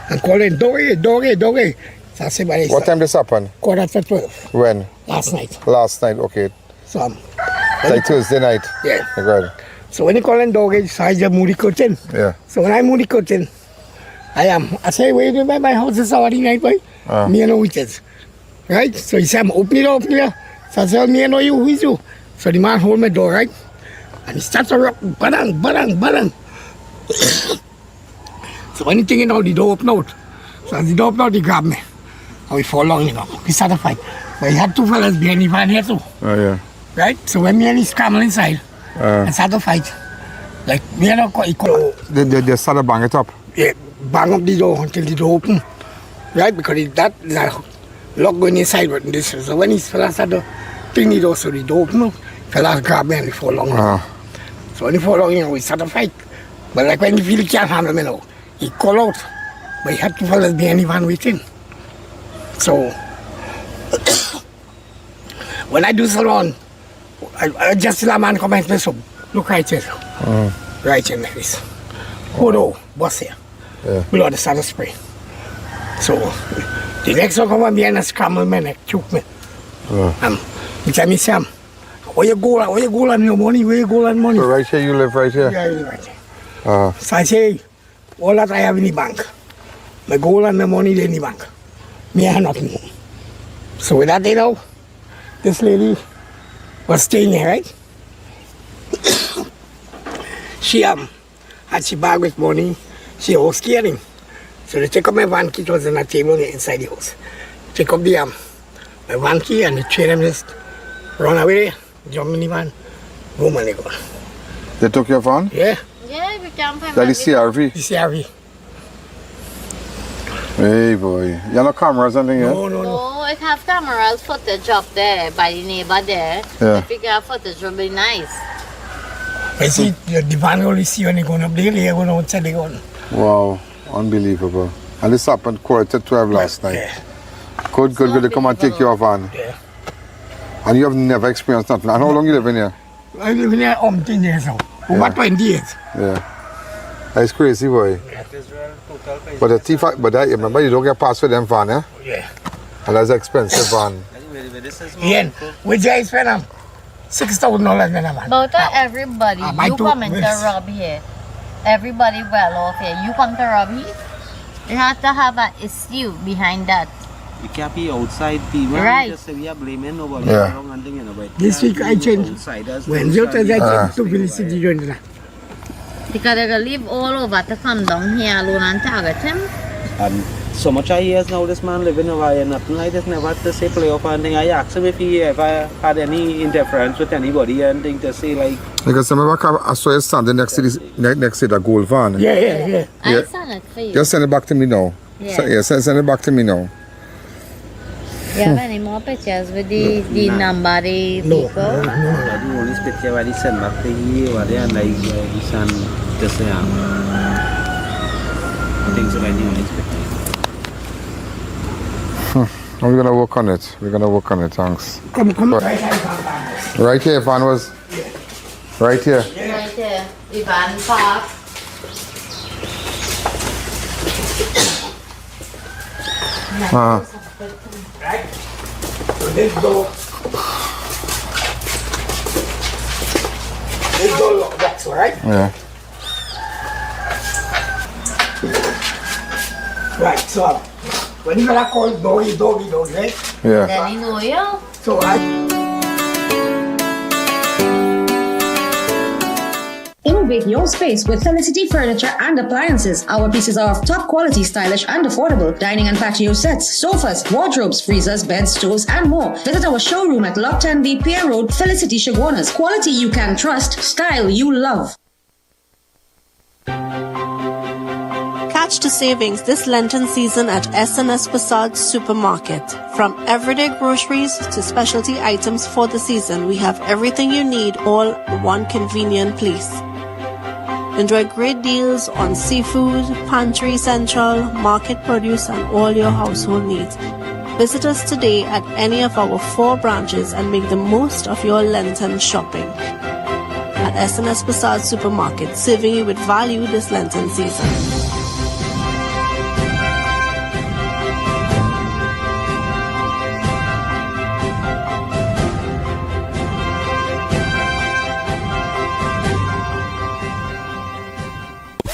and calling, Doggy. So I say, what time this happened? 11:45. When? Last night. Last night, okay. So like Tuesday night? Yeah. Go ahead. So when he calling Doggy, so I just move the curtain. Yeah. So when I move the curtain, I say, where you doing? My house is already night, boy. Me and no witches. Right? So he said, open it up here. So I said, me and know you, who is you? So the man hold my door, right? And he starts to rock, bang. So when he thinking out, the door open out. So as the door open out, he grabbed me. And we fall down, We start to fight. But he had two fellas behind the van here too. Oh, yeah. Right? So when me and he scramble inside, and start to fight. Like, me and he call. They start to bang it up? Yeah, bang up the door until the door open. Right? Because that is a lock going inside with this. So when his fellas start to ping the door, so the door open up, fellas grab me and they fall down. So when he fall down, we start to fight. But like when he feel he can't handle me now, he call out. But he had two fellas behind the van waiting. So when I do salon, I just see a man come and play some. Look right here. Right here like this. Hold boss here. Yeah. Blood started to spray. So the next one come and behind and scramble me and choke me. He tell me, Sam, where you go on your money? Where you go on money? So right here, you live right here? Yeah, I live right here. So I say, all that I have in the bank. My gold and my money in the bank. Me I have nothing. So with that, this lady was staying here, right? She had she bag with money. She was scaring. So they take up my van key. It was on a table inside the house. Take up the my van key and the three of them just run away, jump in the van, boom and they go. They took your van? Yeah. Yeah, we can't find that is CRV? The CRV. Hey boy, you have no cameras or anything? No, it have cameras footage up there by the neighbor there. Yeah. If you get footage, would be nice. I see the van only see when they going up there, they're going outside, they're going. Wow, unbelievable. And this happened 11:45 last night. Yeah. Good. They come and take your van. Yeah. And you have never experienced nothing. And how long you live in here? I live in here 10 years now. Over 20 years. Yeah. That's crazy, boy. But the thief, remember you don't get past with them van, eh? Yeah. And that's an expensive van. Ian, which I spend $6,000 in a van. But everybody, you come in to rob here. Everybody well off here. You come to rob here. You have to have an issue behind that. You can't be outside people. Right. Just say we are blaming nobody. Yeah. This week I changed. When you tell that to Felicity Jones. Because they can leave all over to come down here alone and target him. And so much I years now this man living away and nothing like this, never to say play off anything. I asked him if he ever had any interference with anybody and thing to say like. Because I saw you standing next to the gold van. Yeah. I send it for you. Just send it back to me now. Yeah. Send it back to me now. You have any more pictures with the number the people? No. The only picture where he sent back to you or there and like his son just things that I knew unexpected. We're gonna work on it. Thanks. Come. Right here, van was. Right here. Right here. The van park. Right? So this door lock, that's all right? Yeah. Right, so when you gonna call doggy, right? Yeah. Then you know you. So Innovate your space with Felicity Furniture and Appliances. Our pieces are of top quality, stylish and affordable. Dining and patio sets, sofas, wardrobes, freezers, beds, stoves and more. Visit our showroom at Lot 10B Pier Road, Felicity Chaguanas. Quality you can trust, style you love. Catch the savings this Lenten season at S&S Passage Supermarket. From everyday groceries to specialty items for the season, we have everything you need all in one convenient place. Enjoy great deals on seafood, pantry essential, market produce and all your household needs. Visit us today at any of our 4 branches and make the most of your Lenten shopping. At S&S Passage Supermarket, serving you with value this Lenten season.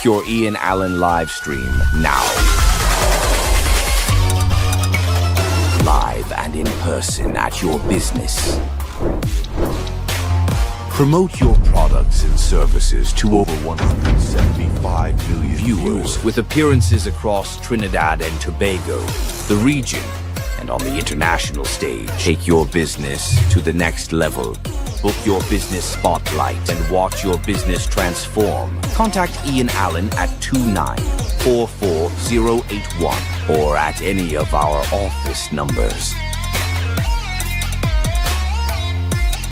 Your I.A.N live stream now. Live and in person at your business. Promote your products and services to over 175 million viewers with appearances across Trinidad and Tobago, the region, and on the international stage. Take your business to the next level. Book your business spotlight and watch your business transform. Contact Ian Allen at 2944081 or at any of our office numbers.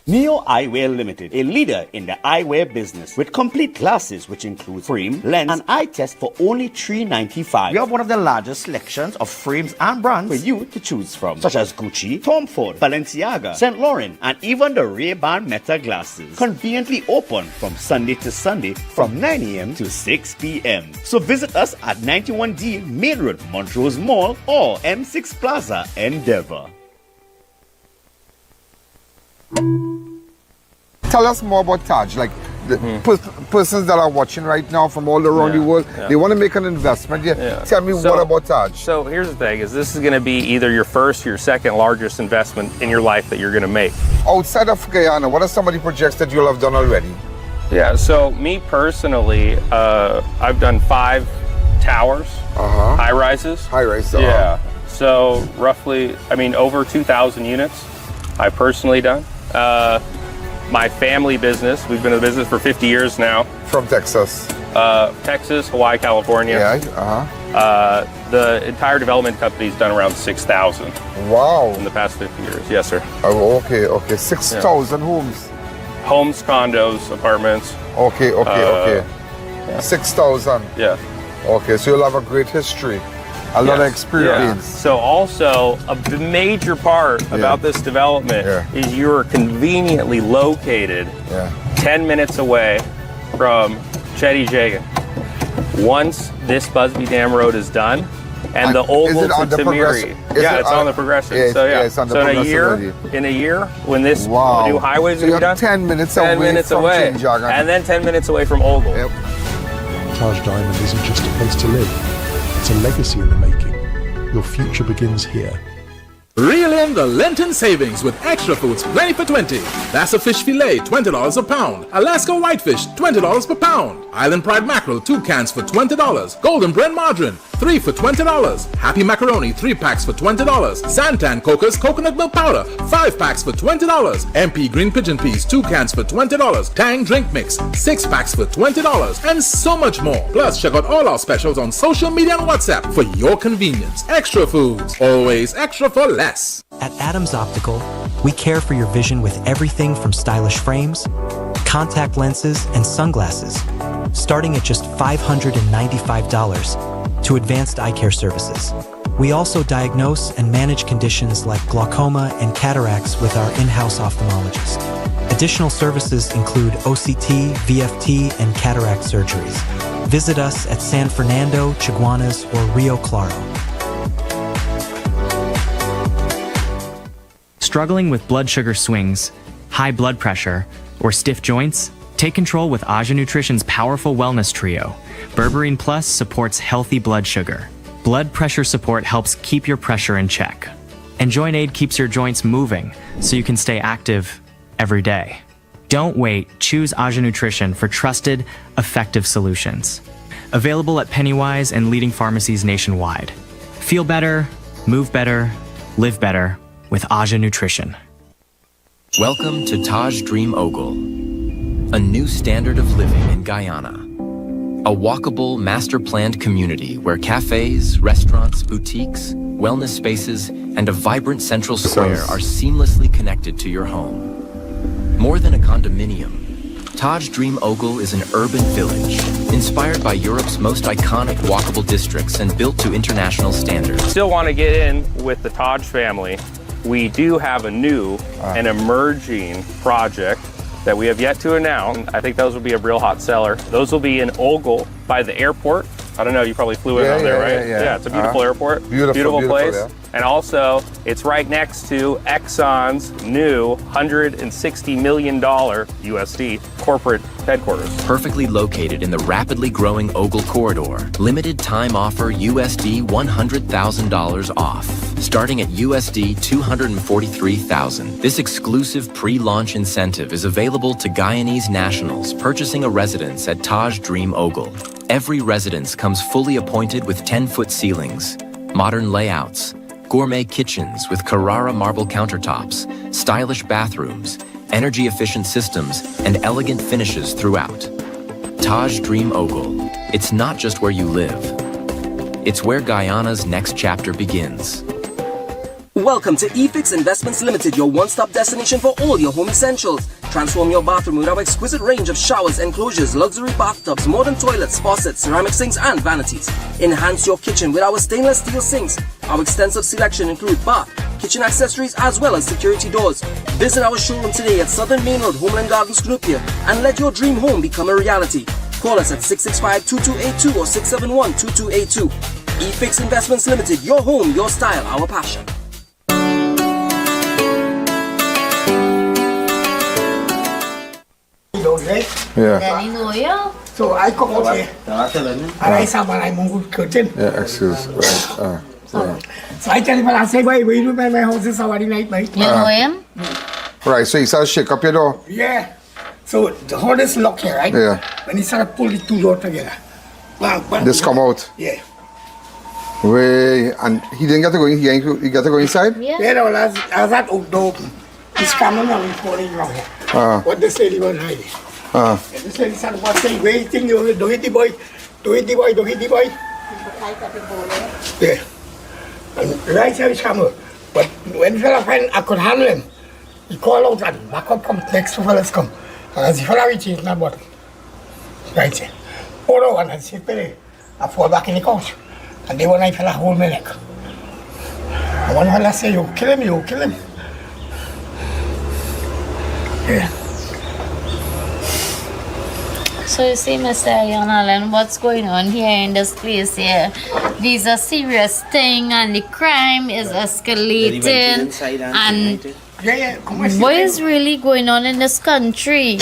Neo Eyewear Limited, a leader in the eyewear business with complete glasses which include frame, lens, and eye test for only $395. We have one of the largest selections of frames and brands for you to choose from, such as Gucci, Tom Ford, Balenciaga, St. Laurent, and even the Ray-Ban Meta glasses. Conveniently open from Sunday to Sunday from 9 a.m. to 6 p.m. So visit us at 91D Main Road, Montrose Mall, or M6 Plaza, Endeavour. Tell us more about Taj. Like the persons that are watching right now from all around the world, they want to make an investment. Tell me what about Taj. So here's the thing: is this is going to be either your first or your second largest investment in your life that you're going to make. Outside of Guyana, what are some of the projects that you'll have done already? Yeah. So me personally, I've done 5 towers, high rises. High rises. Yeah. So roughly, I mean, over 2,000 units. I've personally done. My family business, we've been in the business for 50 years now. From Texas? Texas, Hawaii, California. Yeah, the entire development company's done around 6,000. Wow. In the past 50 years, yes sir. Oh, okay. 6,000 homes? Homes, condos, apartments. Okay. Yeah. 6,000? Yeah. Okay, so you'll have a great history. A lot of experience. Yeah. So also, a major part about this development is you're conveniently located 10 minutes away from Chetty Jagan. Once this Busby Dam Road is done, and the Oval to Tamiri. Yeah, it's on the progressive. It's on the so in a year, when this new highway is going to be done, 10 minutes away from Chetty Jagan. and then 10 minutes away from Oval. Taj Diamond isn't just a place to live. It's a legacy in the making. Your future begins here. Reel in the Lenten savings with extra foods plenty for 20. That's a fish fillet, $20 a pound. Alaska whitefish, $20 per pound. Island Pride mackerel, 2 cans for $20. Golden Brand margarine, 3 for $20. Happy macaroni, 3 packs for $20. Santan Coco's coconut milk powder, 5 packs for $20. MP green pigeon peas, 2 cans for $20. Tang drink mix, 6 packs for $20. And so much more. Plus, check out all our specials on social media and WhatsApp for your convenience. Extra foods, always extra for less. At Adams Optical, we care for your vision with everything from stylish frames, contact lenses, and sunglasses, starting at just $595 to advanced eye care services. We also diagnose and manage conditions like glaucoma and cataracts with our in-house ophthalmologist. Additional services include OCT, VFT, and cataract surgeries. Visit us at San Fernando, Chaguanas, or Rio Claro. Struggling with blood sugar swings, high blood pressure, or stiff joints? Take control with I.A.N Nutrition's powerful wellness trio. Berberine Plus supports healthy blood sugar. Blood pressure support helps keep your pressure in check. And Joint Aid keeps your joints moving so you can stay active every day. Don't wait. Choose I.A.N Nutrition for trusted, effective solutions. Available at Pennywise and leading pharmacies nationwide. Feel better, move better, live better with I.A.N Nutrition. Welcome to Taj Dream Ogle, a new standard of living in Guyana. A walkable, master-planned community where cafes, restaurants, boutiques, wellness spaces, and a vibrant central square are seamlessly connected to your home. More than a condominium, Taj Dream Ogle is an urban village inspired by Europe's most iconic walkable districts and built to international standards. Still want to get in with the Taj family. We do have a new and emerging project that we have yet to announce. I think those will be a real hot seller. Those will be in Ogle by the airport. I don't know, you probably flew in on there, right? Yeah, it's a beautiful airport. Beautiful place. Yeah. And also, it's right next to Exxon's new $160 million USD corporate headquarters. Perfectly located in the rapidly growing Ogle corridor, limited time offer USD $100,000 off, starting at USD $243,000. This exclusive pre-launch incentive is available to Guyanese nationals purchasing a residence at Taj Dream Ogle. Every residence comes fully appointed with 10-foot ceilings, modern layouts, gourmet kitchens with Carrara marble countertops, stylish bathrooms, energy-efficient systems, and elegant finishes throughout. Taj Dream Ogle. It's not just where you live. It's where Guyana's next chapter begins. Welcome to eFix Investments Limited, your one-stop destination for all your home essentials. Transform your bathroom with our exquisite range of showers, enclosures, luxury bathtubs, modern toilets, faucets, ceramic sinks, and vanities. Enhance your kitchen with our stainless steel sinks. Our extensive selection includes bath, kitchen accessories, as well as security doors. Visit our showroom today at Southern Main Road, Homeland Gardens, Cunupia, and let your dream home become a reality. Call us at 665-2282 or 671-2282. eFix Investments Limited, your home, your style, our passion. Yeah. So I come out here. And I saw when I moved curtain. Yeah, excuse. Right. So I tell him, I say, why we do my house is Saturday night, mate. You know him? Right, so he started shake up your door. Yeah. So the hardest lock here, right? Yeah. When he started pulling the two doors together. This come out. Yeah. Way, and he didn't get to go in here. He got to go inside. Yeah, no, as that open, he's coming and he's falling wrong. What they say, he was hiding. And they say, he said, what they waiting, you don't hit the boy, don't hit the boy, don't hit the boy. Yeah. And right here he's coming. But when fella find I could handle him, he called out and back up, come, next two fellas come. And as the fella reach, he's not bottom. Right here. Hold on, and sit there. I fall back in the couch. And they want to fella hold my neck. And one fella say, you kill him, you kill him. Yeah. So you see, Mr. I.A.N, what's going on here in this place here? These are serious thing and the crime is escalating. And what is really going on in this country?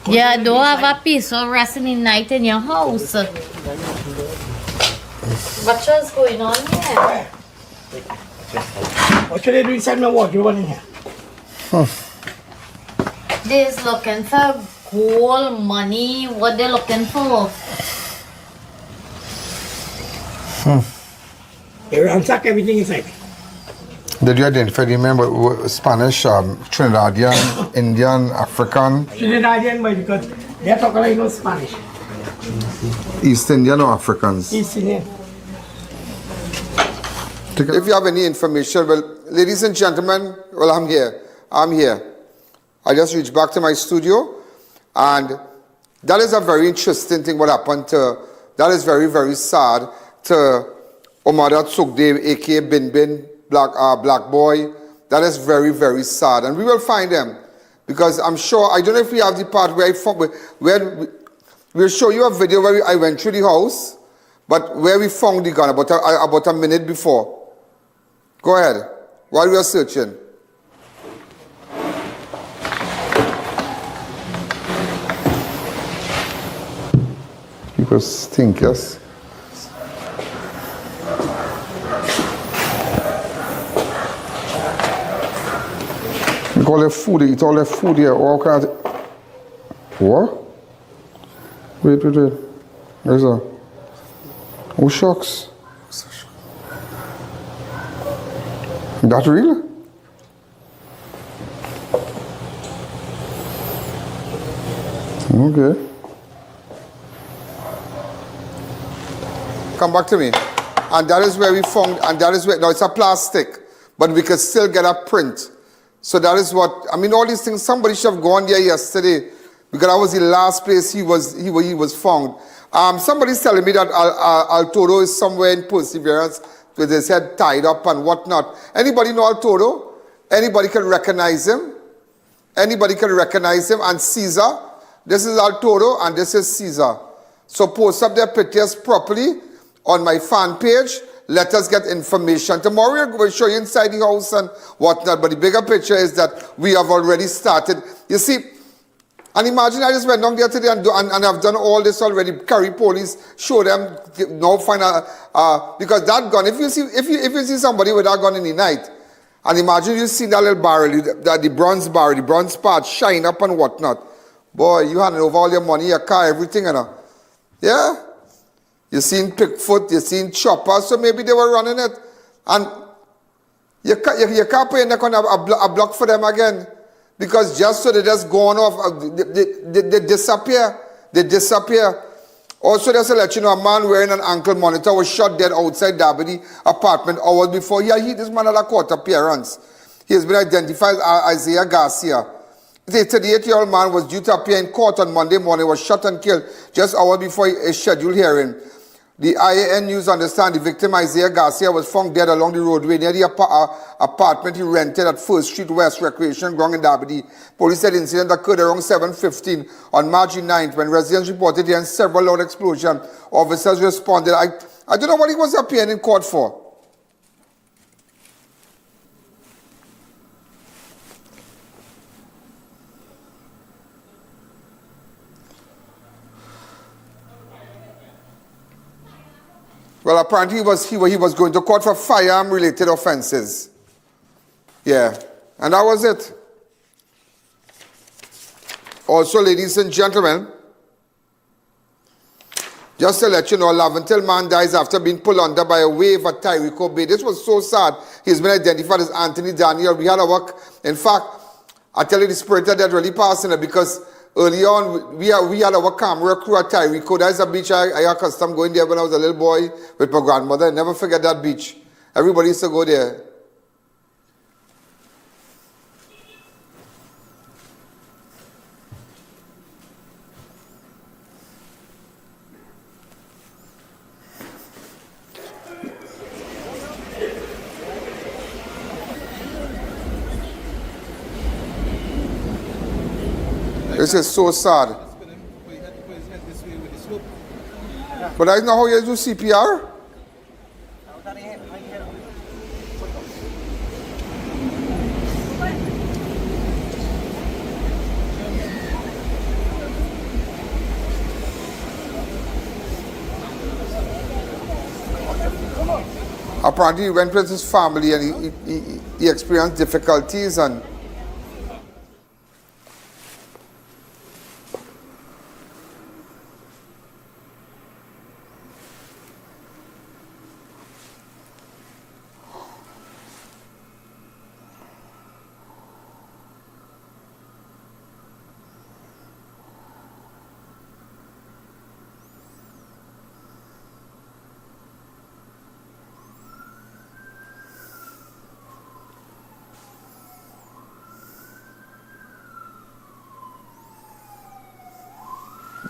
Yeah, don't have a peaceful rest in the night in your house. What's going on here? What should they do inside my water? You want in here? They're looking for gold, money. What they looking for? They ransack everything inside. Did you identify the member Spanish, Trinidadian, Indian, African? Trinidadian, but because they're talking like no Spanish. East Indian or Africans? East Indian. If you have any information, well, ladies and gentlemen, well, I'm here. I just reached back to my studio, and that is a very interesting thing what happened to, that is very, very sad to Omada Tsugde, aka Bin Bin, Black Boy. That is very, very sad, and we will find them, because I'm sure, I don't know if we have the part where we'll show you a video where I went through the house, but where we found the gun about a minute before. Go ahead, while we are searching. Just think, yes. Look all their food, they eat all their food here. All kinds of... What? Wait. Where's that? Oh, shucks. That real? Okay. Come back to me. And that is where we found, and that is where, now it's a plastic, but we can still get a print. So that is what, I mean, all these things, somebody should have gone there yesterday, because that was the last place he was found. Somebody's telling me that Al Toro is somewhere in Perseverance with his head tied up and whatnot. Anybody know Al Toro? Anybody can recognize him? Anybody can recognize him? And Caesar? This is Al Toro and this is Caesar. So post up their pictures properly on my fan page. Let us get information. Tomorrow we'll show you inside the house and whatnot. But the bigger picture is that we have already started. You see, and imagine I just went down there today and I've done all this already. Carry police, show them, now find out, because that gun, if you see somebody with that gun in the night, and imagine you see that little barrel, the bronze barrel, the bronze part shine up and whatnot. Boy, you handed over all your money, your car, everything, you know. Yeah? You seen Pickfoot, you seen Chopper, so maybe they were running it. And you can't pay a block for them again. Because just so they just gone off, they disappear. They disappear. Also, just to let you know, a man wearing an ankle monitor was shot dead outside Debe apartment hours before. This man had a court appearance. He has been identified as I.A.N. Garcia. The 38-year-old man was due to appear in court on Monday morning, was shot and killed just hours before a scheduled hearing. The I.A.N. news understand the victim, I.A.N. Garcia, was found dead along the roadway near the apartment he rented at 1st Street West Recreation Ground in Debe. Police said the incident occurred around 7:15 on March 9th when residents reported hearing several loud explosions. Officers responded. I don't know what he was appearing in court for. Well, apparently he was going to court for firearm-related offenses. Yeah, and that was it. Also, ladies and gentlemen, just to let you know, a Laventil man dies after being pulled under by a wave at Tyrico Bay. This was so sad. He's been identified as Anthony Daniel. We had a work. In fact, I tell you, the spirit of that really passing it because early on, we had our camera crew at Tyrico. That's a beach I accustomed going there when I was a little boy with my grandmother. I never forget that beach. Everybody used to go there. This is so sad. But I know how you do CPR. Apparently he went with his family and he experienced difficulties and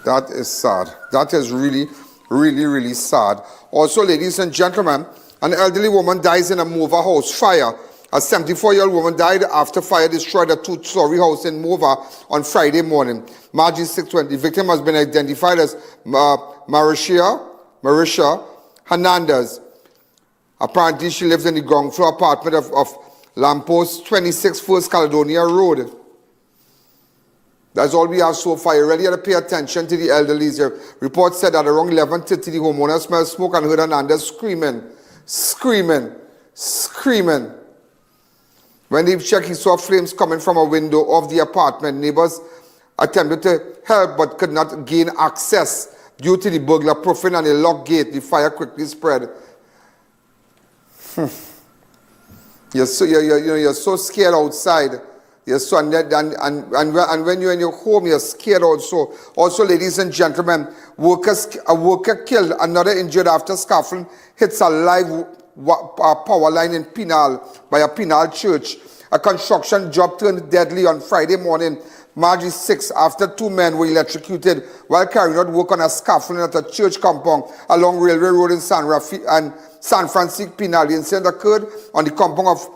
that is sad. That is really, really, really sad. Also, ladies and gentlemen, an elderly woman dies in a Mova house fire. A 74-year-old woman died after fire destroyed a 2-story house in Mova on Friday morning. March 6th, the victim has been identified as Marisha Hernandez. Apparently, she lives in the ground floor apartment of Lamppost 26 First Caledonia Road. That's all we have so far. You really have to pay attention to the elderly. The report said that around 11:30, the homeowner smelled smoke and heard Hernandez screaming. When he checked, he saw flames coming from a window of the apartment. Neighbors attempted to help but could not gain access due to the burglar proofing and a locked gate. The fire quickly spread. You're so scared outside. You're so, and when you're in your home, you're scared also. Also, ladies and gentlemen, a worker killed, another injured after scaffolding hits a live power line in Pinal by a Pinal church. A construction job turned deadly on Friday morning, March 6, after 2 men were electrocuted while carrying out work on a scaffolding at a church compound along Railway Road in San Francisco, Pinal. The incident occurred on the compound of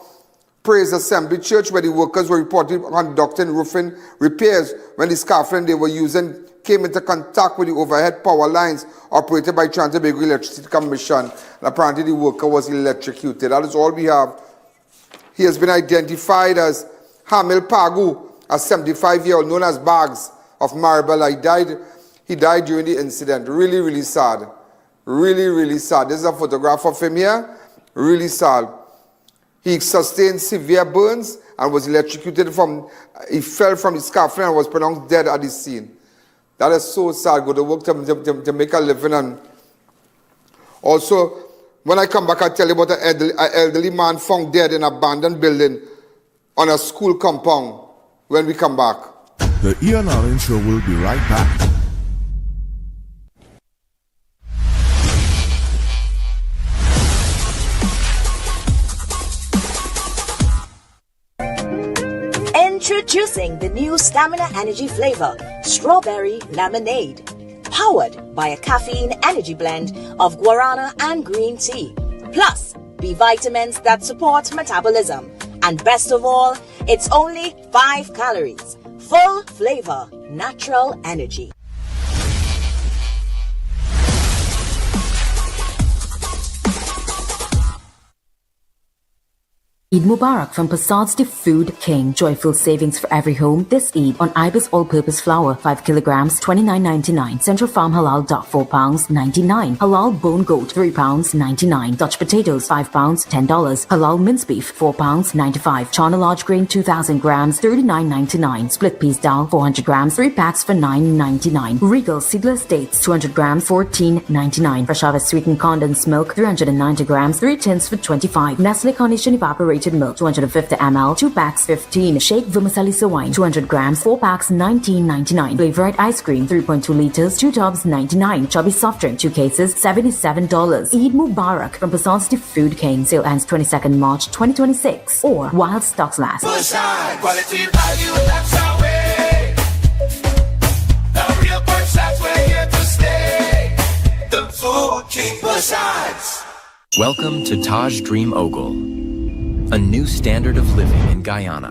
Praise Assembly Church, where the workers were reportedly conducting roofing repairs when the scaffolding they were using came into contact with the overhead power lines operated by Trinidad Electricity Commission. And apparently the worker was electrocuted. That is all we have. He has been identified as Hamil Pagu, a 75-year-old known as Bags of Marble. He died during the incident. Really, really sad. Really, really sad. This is a photograph of him here. Really sad. He sustained severe burns and was electrocuted he fell from the scaffolding and was pronounced dead at the scene. That is so sad. Go to work to make a living. And also, when I come back, I'll tell you about an elderly man found dead in an abandoned building on a school compound when we come back. The I.A.N show will be right back. Introducing the new Stamina Energy flavor, Strawberry Lemonade. Powered by a caffeine energy blend of guarana and green tea. Plus, B vitamins that support metabolism. And best of all, it's only 5 calories. Full flavor, natural energy. Eid Mubarak from Passad's The Food King. Joyful savings for every home this Eid on Ibis all-purpose flour, 5 kilograms, $29.99. Central Farm Halal duck, £4.99. Halal bone goat, £3.99. Dutch potatoes, £5, $10. Halal mince beef, £4.95. Chana large grain, 2,000 grams, $39.99. Split peas dal, 400 grams, 3 packs for $9.99. Regal seedless dates, 200 grams, $14.99. Fresh harvest sweetened condensed milk, 390 grams, 3 tins for $25. Nestle Carnation evaporated milk, 250 ml, 2 packs, 15. Shake vermicelli wine, 200 grams, 4 packs, $19.99. Flavorite ice cream, 3.2 liters, 2 tubs, $99. Chubby soft drink, 2 cases, $77. Eid Mubarak from Passad's The Food King. Sale ends 22nd March 2026 or while stocks last. Push on, quality value, that's our way. The real push, that's we're here to stay. The Food King push ons. Welcome to Taj Dream Ogle, a new standard of living in Guyana.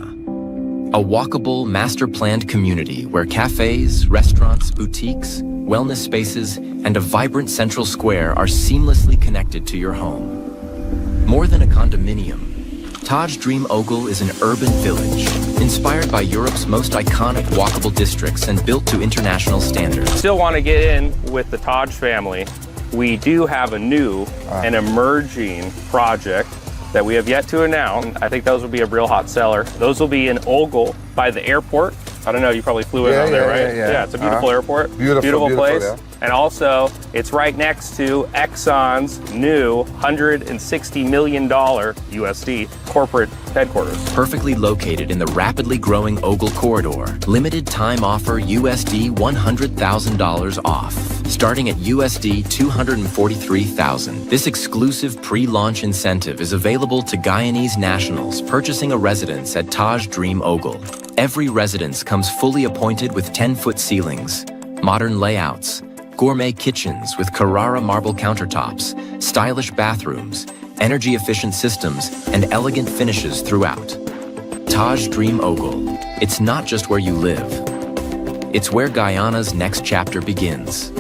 A walkable, master-planned community where cafes, restaurants, boutiques, wellness spaces, and a vibrant central square are seamlessly connected to your home. More than a condominium, Taj Dream Ogle is an urban village inspired by Europe's most iconic walkable districts and built to international standards. Still want to get in with the Taj family. We do have a new and emerging project that we have yet to announce. I think those will be a real hot seller. Those will be in Ogle by the airport. I don't know, you probably flew in on there, right? Yeah, it's a beautiful airport. Beautiful place. Yeah. And also, it's right next to Exxon's new $160 million USD corporate headquarters. Perfectly located in the rapidly growing Ogle corridor, limited time offer USD $100,000 off, starting at USD $243,000. This exclusive pre-launch incentive is available to Guyanese nationals purchasing a residence at Taj Dream Ogle. Every residence comes fully appointed with 10-foot ceilings, modern layouts, gourmet kitchens with Carrara marble countertops, stylish bathrooms, energy-efficient systems, and elegant finishes throughout. Taj Dream Ogle. It's not just where you live. It's where Guyana's next chapter begins.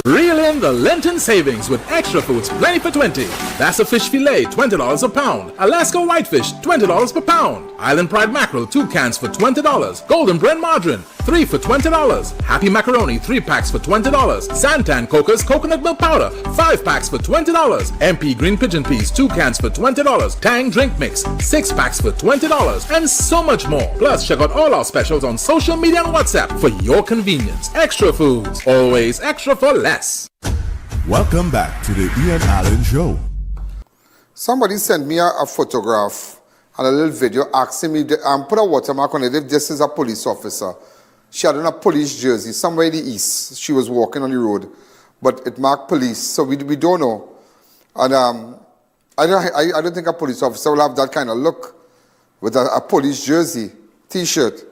Reel in the Lenten savings with extra foods plenty for 20. That's a fish fillet, $20 a pound. Alaska whitefish, $20 per pound. Island Pride mackerel, 2 cans for $20. Golden Brand margarine, 3 for $20. Happy Macaroni, 3 packs for $20. Santan Coco's Coconut Milk Powder, 5 packs for $20. MP Green Pigeon Peas, 2 cans for $20. Tang Drink Mix, 6 packs for $20. And so much more. Plus, check out all our specials on social media and WhatsApp for your convenience. Extra Foods, always extra for less. Welcome back to the I.A.N Show. Somebody sent me a photograph and a little video asking me, put a watermark on it if this is a police officer. She had on a police jersey somewhere in the east. She was walking on the road, but it marked police, so we don't know. And I don't think a police officer will have that kind of look with a police jersey, T-shirt.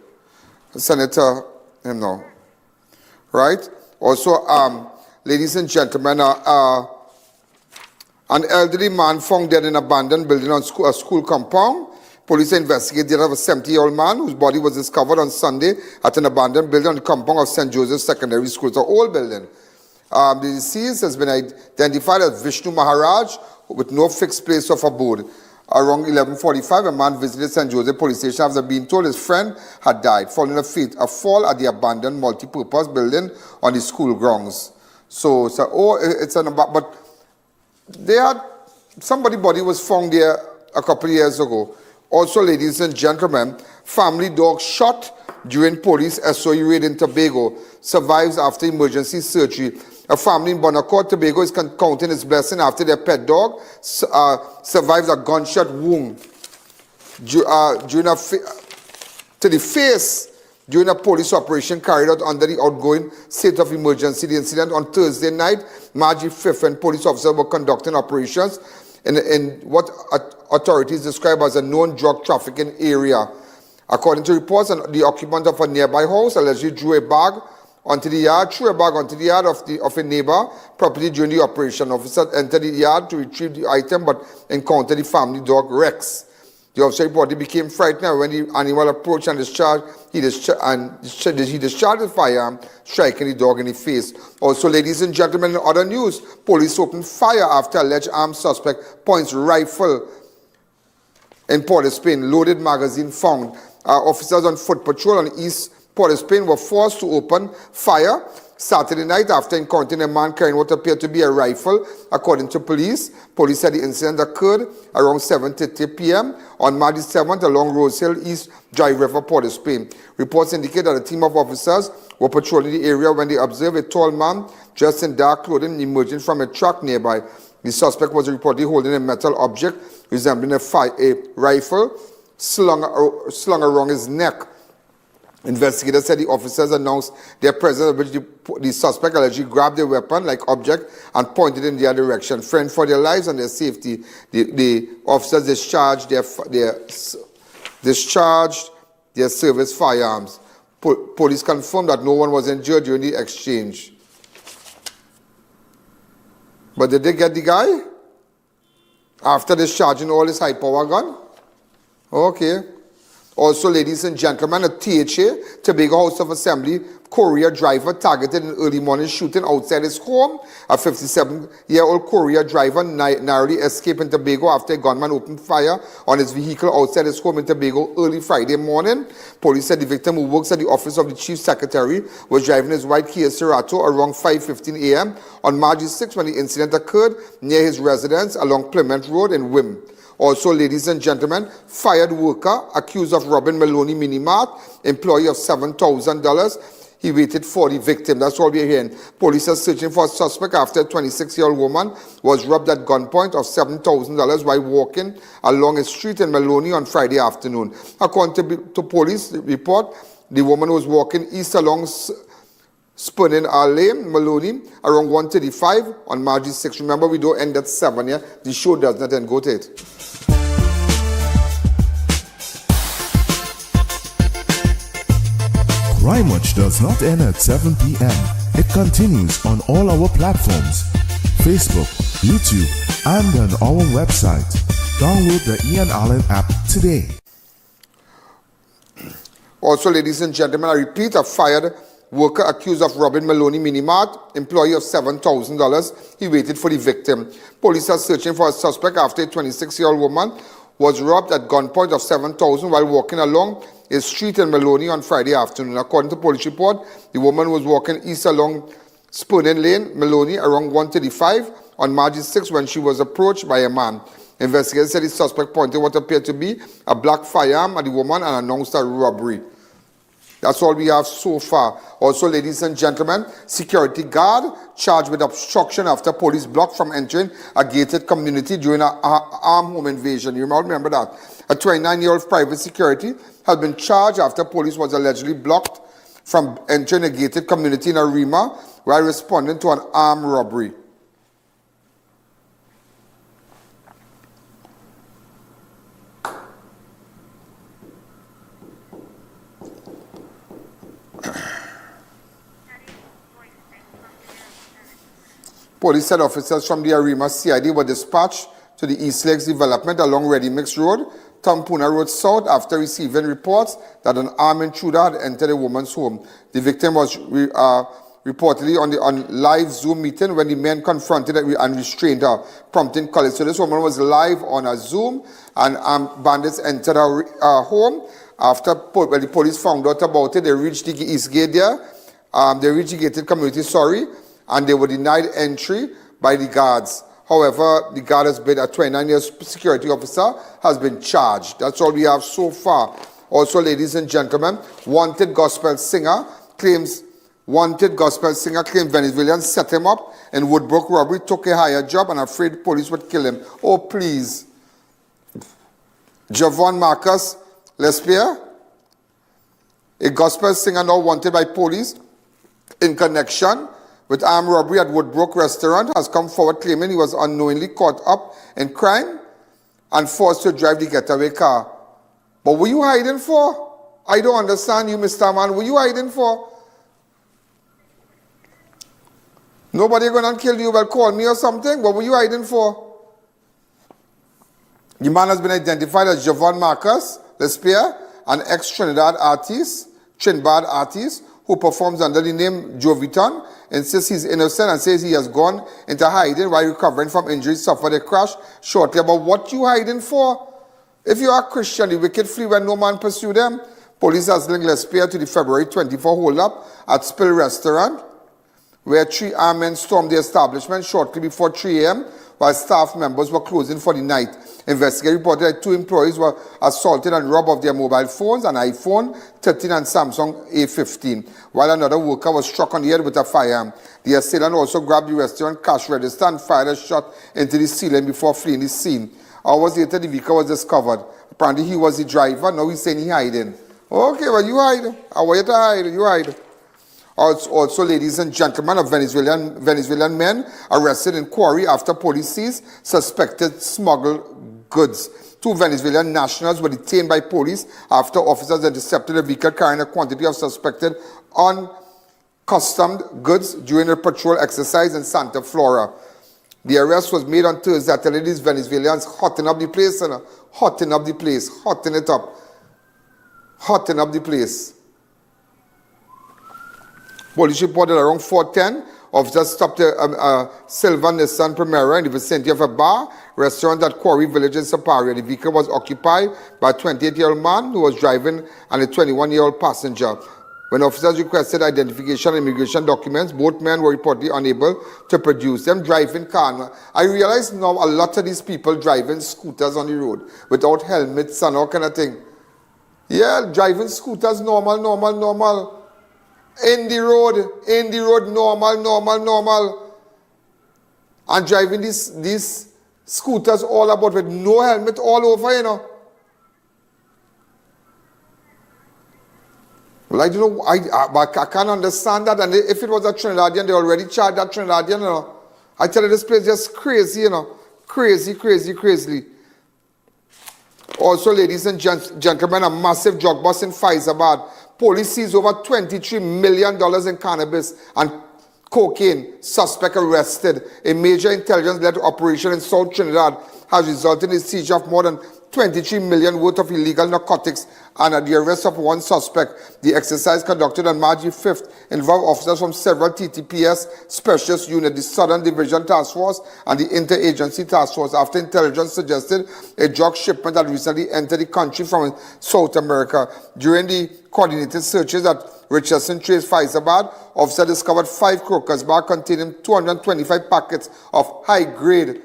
Send it to him now. Right? Also, ladies and gentlemen, an elderly man found dead in an abandoned building on a school compound. Police investigated a 70-year-old man whose body was discovered on Sunday at an abandoned building on the compound of St. Joseph's Secondary School. It's an old building. The deceased has been identified as Vishnu Maharaj with no fixed place of abode. Around 11:45, a man visited St. Joseph Police Station after being told his friend had died, following a fall at the abandoned multi-purpose building on the school grounds. But somebody's body was found there a couple of years ago. Also, ladies and gentlemen, family dog shot during police SOE raid in Tobago survives after emergency surgery. A family in Bonacore, Tobago is counting its blessing after their pet dog survives a gunshot wound to the face during a police operation carried out under the outgoing state of emergency. The incident on Thursday night, March 5th, when police officers were conducting operations in what authorities describe as a known drug trafficking area. According to reports, the occupant of a nearby house allegedly threw a bag onto the yard of a neighbor property during the operation. Officers entered the yard to retrieve the item but encountered the family dog Rex. The officer reportedly became frightened when the animal approached and he discharged his firearm, striking the dog in the face. Also, ladies and gentlemen, in other news, police opened fire after alleged armed suspect points rifle in Port of Spain. Loaded magazine found. Officers on foot patrol on East Port of Spain were forced to open fire Saturday night after encountering a man carrying what appeared to be a rifle. According to police, said the incident occurred around 7:30 p.m. on March 7th along Rose Hill East Dry River, Port of Spain. Reports indicate that a team of officers were patrolling the area when they observed a tall man dressed in dark clothing emerging from a truck nearby. The suspect was reportedly holding a metal object resembling a rifle slung around his neck. Investigators said the officers announced their presence, which the suspect allegedly grabbed the weapon-like object and pointed in their direction. Frightened for their lives and their safety, the officers discharged their service firearms. Police confirmed that no one was injured during the exchange. But did they get the guy? After discharging all his high-power gun? Okay. Also, ladies and gentlemen, a THA, Tobago House of Assembly, courier driver targeted in early morning shooting outside his home. A 57-year-old courier driver narrowly escaped in Tobago after a gunman opened fire on his vehicle outside his home in Tobago early Friday morning. Police said the victim, who works at the office of the chief secretary, was driving his white Kia Cerato around 5:15 a.m. on March 6 when the incident occurred near his residence along Plymouth Road in Wim. Also, ladies and gentlemen, fired worker accused of robbing Maloney Minimart, employee of $7,000. He waited for the victim. That's all we're hearing. Police are searching for a suspect after a 26-year-old woman was robbed at gunpoint of $7,000 while walking along a street in Maloney on Friday afternoon. According to police report, the woman was walking east along Spurning Lane, Maloney, around 1:35 on March 6. Remember, we don't end at 7, yeah? The show does not end. Go to it. Crime Watch does not end at 7 p.m. It continues on all our platforms, Facebook, YouTube, and on our website. Download the I.A.N app today. Also, ladies and gentlemen, I repeat, a fired worker accused of robbing Maloney Minimart, employee of $7,000. He waited for the victim. Police are searching for a suspect after a 26-year-old woman was robbed at gunpoint of 7,000 while walking along a street in Maloney on Friday afternoon. According to police report, the woman was walking east along Spooning Lane, Maloney, around 1:35 on March 6 when she was approached by a man. Investigators said the suspect pointed what appeared to be a black firearm at the woman and announced a robbery. That's all we have so far. Also, ladies and gentlemen, security guard charged with obstruction after police blocked from entering a gated community during an armed home invasion. You remember that? A 29-year-old private security has been charged after police was allegedly blocked from entering a gated community in Arima while responding to an armed robbery. Police said officers from the Arima CID were dispatched to the East Lakes development along Ready Mix Road, Tampuna Road South, after receiving reports that an armed intruder had entered a woman's home. The victim was reportedly on live Zoom meeting when the men confronted her and restrained her, prompting colleagues. So this woman was live on a Zoom, and bandits entered her home. After when the police found out about it, they reached the East Gate there. They reached the gated community, and they were denied entry by the guards. However, the guard has been, a 29-year security officer, has been charged. That's all we have so far. Also, ladies and gentlemen, wanted gospel singer claims Venezuelans set him up in Woodbrook robbery, took a higher job, and afraid police would kill him. Oh, please. Javon Marcus Lespear, a gospel singer now wanted by police in connection with armed robbery at Woodbrook restaurant, has come forward claiming he was unknowingly caught up in crime and forced to drive the getaway car. But were you hiding for? I don't understand you, Mr. Man. Were you hiding for? Nobody going to kill you, well, call me or something. What were you hiding for? The man has been identified as Javon Marcus Lespear, an ex-Trinidad artist, who performs under the name Joviton, insists he's innocent and says he has gone into hiding while recovering from injuries suffered a crash shortly. About what you hiding for? If you are Christian, the wicked flee when no man pursue them. Police has linked Lespear to the February 24 hold-up at Spill Restaurant, where 3 armed men stormed the establishment shortly before 3 a.m. while staff members were closing for the night. Investigators reported that 2 employees were assaulted and robbed of their mobile phones, an iPhone 13 and Samsung A15, while another worker was struck on the head with a firearm. The assailant also grabbed the restaurant cash register and fired a shot into the ceiling before fleeing the scene. Hours later, the vehicle was discovered. Apparently, he was the driver. Now he's saying he's hiding. Okay, well, you hide. I want you to hide. You hide. Also, ladies and gentlemen, of Venezuelan men arrested in quarry after police seized suspected smuggled goods. 2 Venezuelan nationals were detained by police after officers intercepted a vehicle carrying a quantity of suspected uncustomed goods during a patrol exercise in Santa Flora. The arrest was made on Thursday after these Venezuelans hotting up the place, hotting up the place, hotting it up, hotting up the place. Police reported around 4:10, officers stopped a silver Nissan Primera in the vicinity of a bar restaurant at Quarry Village in Saparia. The vehicle was occupied by a 28-year-old man who was driving and a 21-year-old passenger. When officers requested identification and immigration documents, both men were reportedly unable to produce them. Driving car. I realize now a lot of these people driving scooters on the road without helmets and all kind of thing. Yeah, driving scooters normal. In the road, normal. And driving these scooters all about with no helmet all over, you know. Well, I don't know, I can't understand that. And if it was a Trinidadian, they already charged that Trinidadian, you know. I tell you, this place is just crazy, you know. Crazily. Also, ladies and gentlemen, a massive drug bust in Faizabad. Police seized over $23 million in cannabis and cocaine. Suspect arrested. A major intelligence-led operation in South Trinidad has resulted in the seizure of more than 23 million worth of illegal narcotics and the arrest of one suspect. The exercise conducted on March 5th involved officers from several TTPS specialist units, the Southern Division Task Force and the Interagency Task Force, after intelligence suggested a drug shipment had recently entered the country from South America. During the coordinated searches at Richardson Trace, Faizabad, officers discovered 5 crocus bars containing 225 packets of high-grade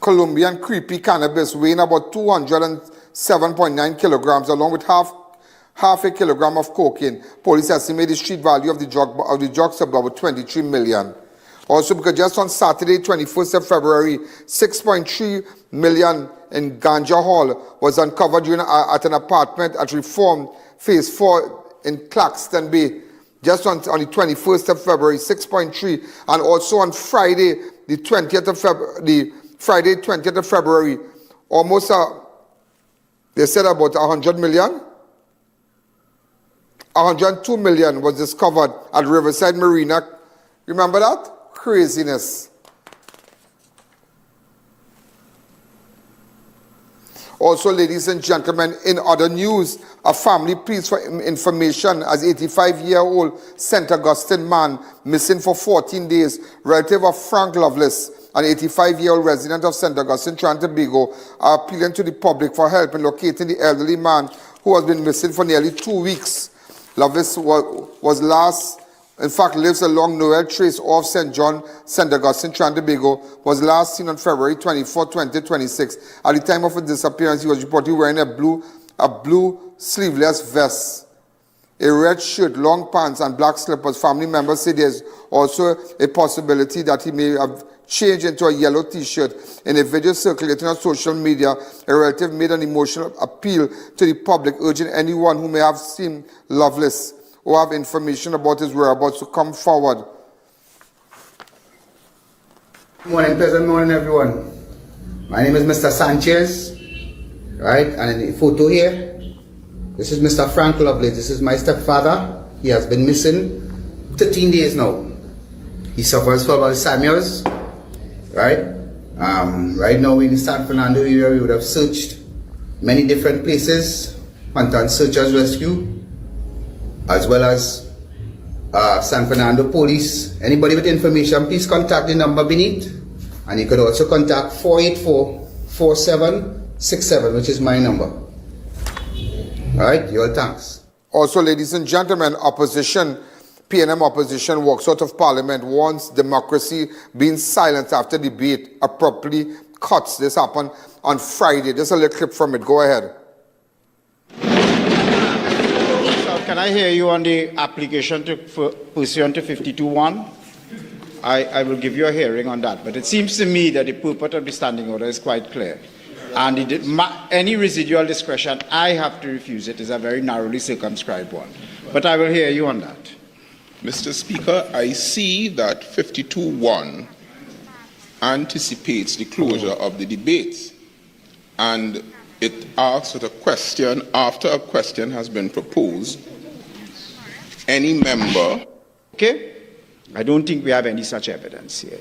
Colombian creepy cannabis weighing about 207.9 kilograms, along with half a kilogram of cocaine. Police estimate the street value of the drugs about 23 million. Also, because just on Saturday, 21st of February, 6.3 million in ganja haul was uncovered at an apartment at Reform Phase 4 in Claxton Bay. Just on the 21st of February, 6.3, and also on Friday, the 20th of February, almost, they said about 100 million. 102 million was discovered at Riverside Marina. Remember that? Craziness. Also, ladies and gentlemen, in other news, a family pleads for information as 85-year-old St. Augustine man missing for 14 days, relative of Frank Lovelace, an 85-year-old resident of St. Augustine, Trinidad and Tobago, are appealing to the public for help in locating the elderly man who has been missing for nearly 2 weeks. Lovelace lives along Noel Trace off St. John, St. Augustine, Trinidad and Tobago, was last seen on February 24, 2026. At the time of his disappearance, he was reportedly wearing a blue sleeveless vest, a red shirt, long pants, and black slippers. Family members say there's also a possibility that he may have changed into a yellow t-shirt. In a video circulating on social media, a relative made an emotional appeal to the public, urging anyone who may have seen Lovelace or have information about his whereabouts to come forward. Pleasant morning, everyone. My name is Mr. Sanchez, right? And in the photo here, this is Mr. Frank Lovelace. This is my stepfather. He has been missing 13 days now. He suffers from Alzheimer's, right? Right now in the San Fernando area, we would have searched many different places, Pantan Searchers Rescue, as well as San Fernando Police. Anybody with information, please contact the number beneath. And you could also contact 484-4767, which is my number. All right, your thanks. Also, ladies and gentlemen, opposition, PNM opposition walks out of Parliament, warns democracy being silent after debate abruptly cuts. This happened on Friday. Just a little clip from it. Go ahead. Can I hear you on the application pursuant to 52.1? I will give you a hearing on that. But it seems to me that the purport of the standing order is quite clear. And any residual discretion, I have to refuse it. It's a very narrowly circumscribed one. But I will hear you on that. Mr. Speaker, I see that 52.1 anticipates the closure of the debate. And it asks that a question, after a question has been proposed, any member... Okay? I don't think we have any such evidence here.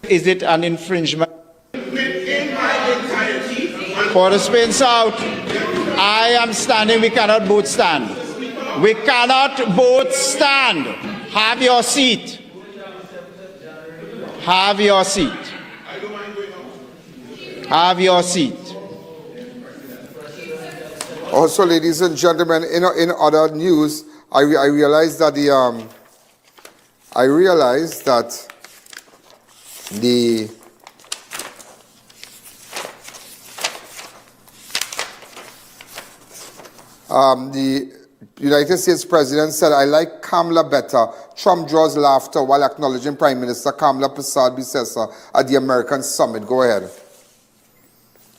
Is it an infringement? Within my entirety... For the spin out, I am standing. We cannot both stand. We cannot both stand. Have your seat. Have your seat. Have your seat. Also, ladies and gentlemen, in other news, I realized that the United States President said, "I like Kamala better." Trump draws laughter while acknowledging Prime Minister Kamala Persad-Bissessar at the American Summit. Go ahead.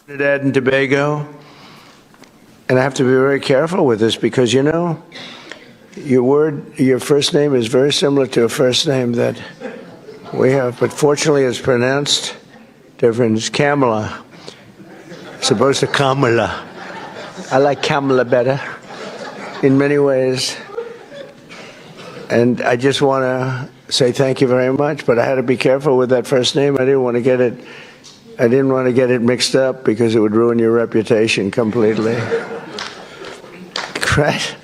Trinidad and Tobago, and I have to be very careful with this because, you know, your first name is very similar to a first name that we have, but fortunately it's pronounced different. It's Kamala, as opposed to Kamala. I like Kamala better in many ways. And I just want to say thank you very much, but I had to be careful with that first name. I didn't want to get it mixed up because it would ruin your reputation completely. Right?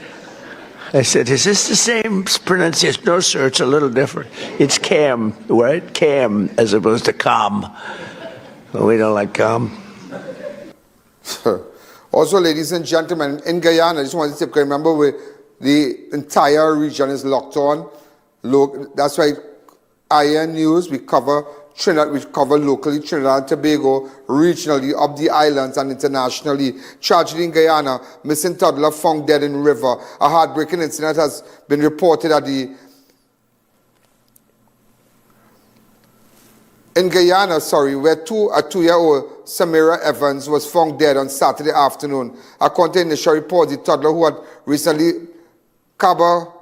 I said, is this the same pronunciation? No, sir, it's a little different. It's Cam, right? Cam, as opposed to Cam. Well, we don't like Cam. Also, ladies and gentlemen, in Guyana, I just wanted to say, remember, the entire region is locked on. That's why I.A.N. News, we cover Trinidad, we cover locally Trinidad and Tobago, regionally, up the islands and internationally. Tragedy in Guyana, missing toddler found dead in river. A heartbreaking incident has been reported in Guyana, where a 2-year-old Samira Evans was found dead on Saturday afternoon. According to initial reports, the toddler who had recently Cabo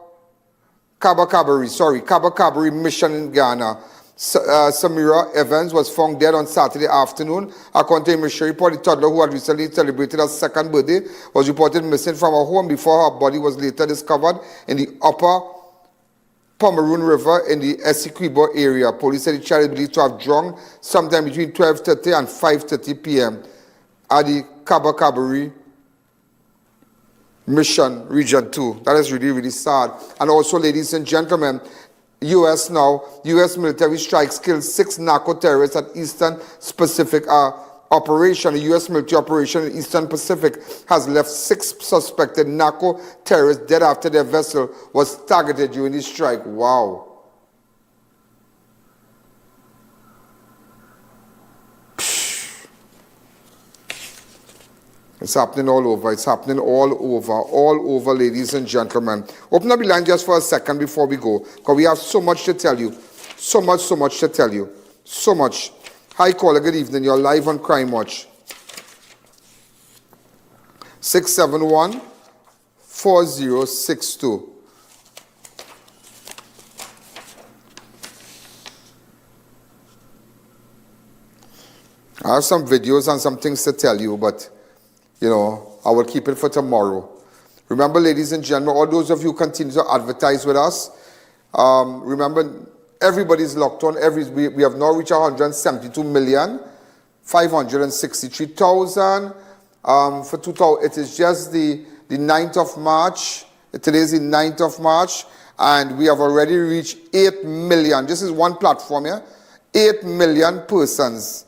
Cabery mission in Ghana. Samira Evans was found dead on Saturday afternoon. According to initial report, the toddler who had recently celebrated her second birthday was reported missing from her home before her body was later discovered in the upper Pomeroon River in the Essequibo area. Police said the child is believed to have drowned sometime between 12:30 and 5:30 p.m. at the Cabo Cabery Mission, Region 2. That is really, really sad. And also, ladies and gentlemen, U.S. military strikes killed 6 narco-terrorists at Eastern Pacific operation. A U.S. military operation in Eastern Pacific has left 6 suspected narco-terrorists dead after their vessel was targeted during the strike. Wow. It's happening all over. It's happening all over, ladies and gentlemen. Open up the line just for a second before we go, because we have so much to tell you. So much to tell you. So much. Hi, caller. Good evening. You're live on Crime Watch. 671-4062. I have some videos and some things to tell you, but I will keep it for tomorrow. Remember, ladies and gentlemen, all those of you who continue to advertise with us, remember, everybody's locked on. We have now reached 172,563,000. For 2000, it is just the 9th of March. Today is the 9th of March, and we have already reached 8 million. This is one platform here. 8 million persons.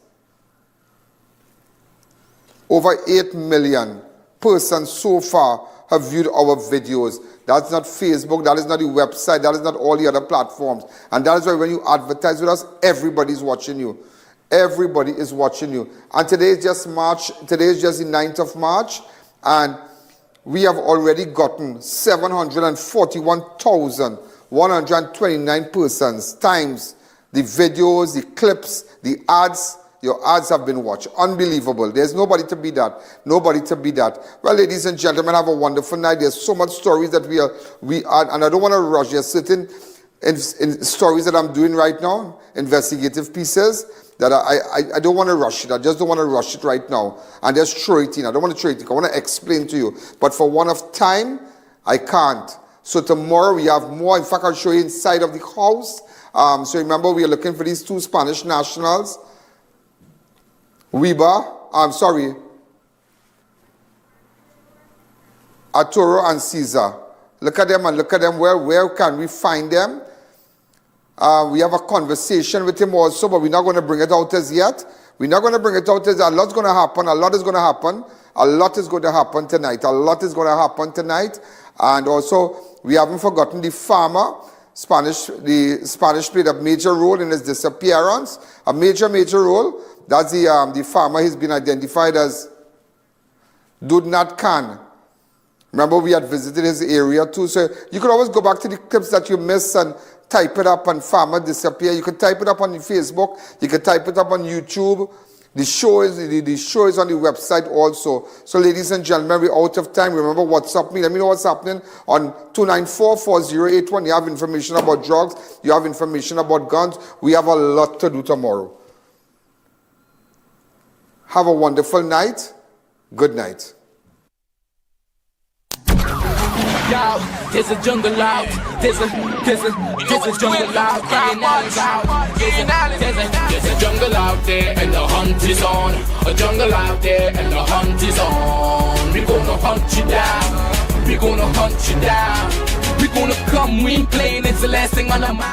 Over 8 million persons so far have viewed our videos. That's not Facebook, that is not the website, that is not all the other platforms. And that is why when you advertise with us, everybody's watching you. Everybody is watching you. And today is just March, today is just the 9th of March, and we have already gotten 741,129 persons times the videos, the clips, the ads. Your ads have been watched. Unbelievable. There's nobody to beat that. Nobody to beat that. Well, ladies and gentlemen, have a wonderful night. There's so much stories that we are, and I don't want to rush. There's certain in stories that I'm doing right now, investigative pieces, that I don't want to rush it. I just don't want to rush it right now. And just throw it in. I don't want to throw it in. I want to explain to you. But for one of time, I can't. So tomorrow we have more. In fact, I'll show you inside of the house. So remember, we are looking for these 2 Spanish nationals. Arturo and Caesar. Look at them and look at them. Where can we find them? We have a conversation with him also, but we're not going to bring it out as yet. We're not going to bring it out as yet. A lot's going to happen. A lot is going to happen. A lot is going to happen tonight. A lot is going to happen tonight. And also, we haven't forgotten the farmer. The Spanish played a major role in his disappearance. A major role. That's the farmer. He's been identified as Dudnat Khan. Remember, we had visited his area too. So you could always go back to the clips that you missed and type it up and farmer disappear. You could type it up on Facebook. You could type it up on YouTube. The show is on the website also. So ladies and gentlemen, we're out of time. Remember, WhatsApp me. Let me know what's happening on 294-4081. You have information about drugs. You have information about guns. We have a lot to do tomorrow. Have a wonderful night. Good night. out. There's a jungle out. There's a jungle out. There's a jungle out there and the hunt is on. A jungle out there and the hunt is on. We gonna hunt you down. We gonna hunt you down. We gonna come, we ain't playing, it's the last thing on our mind.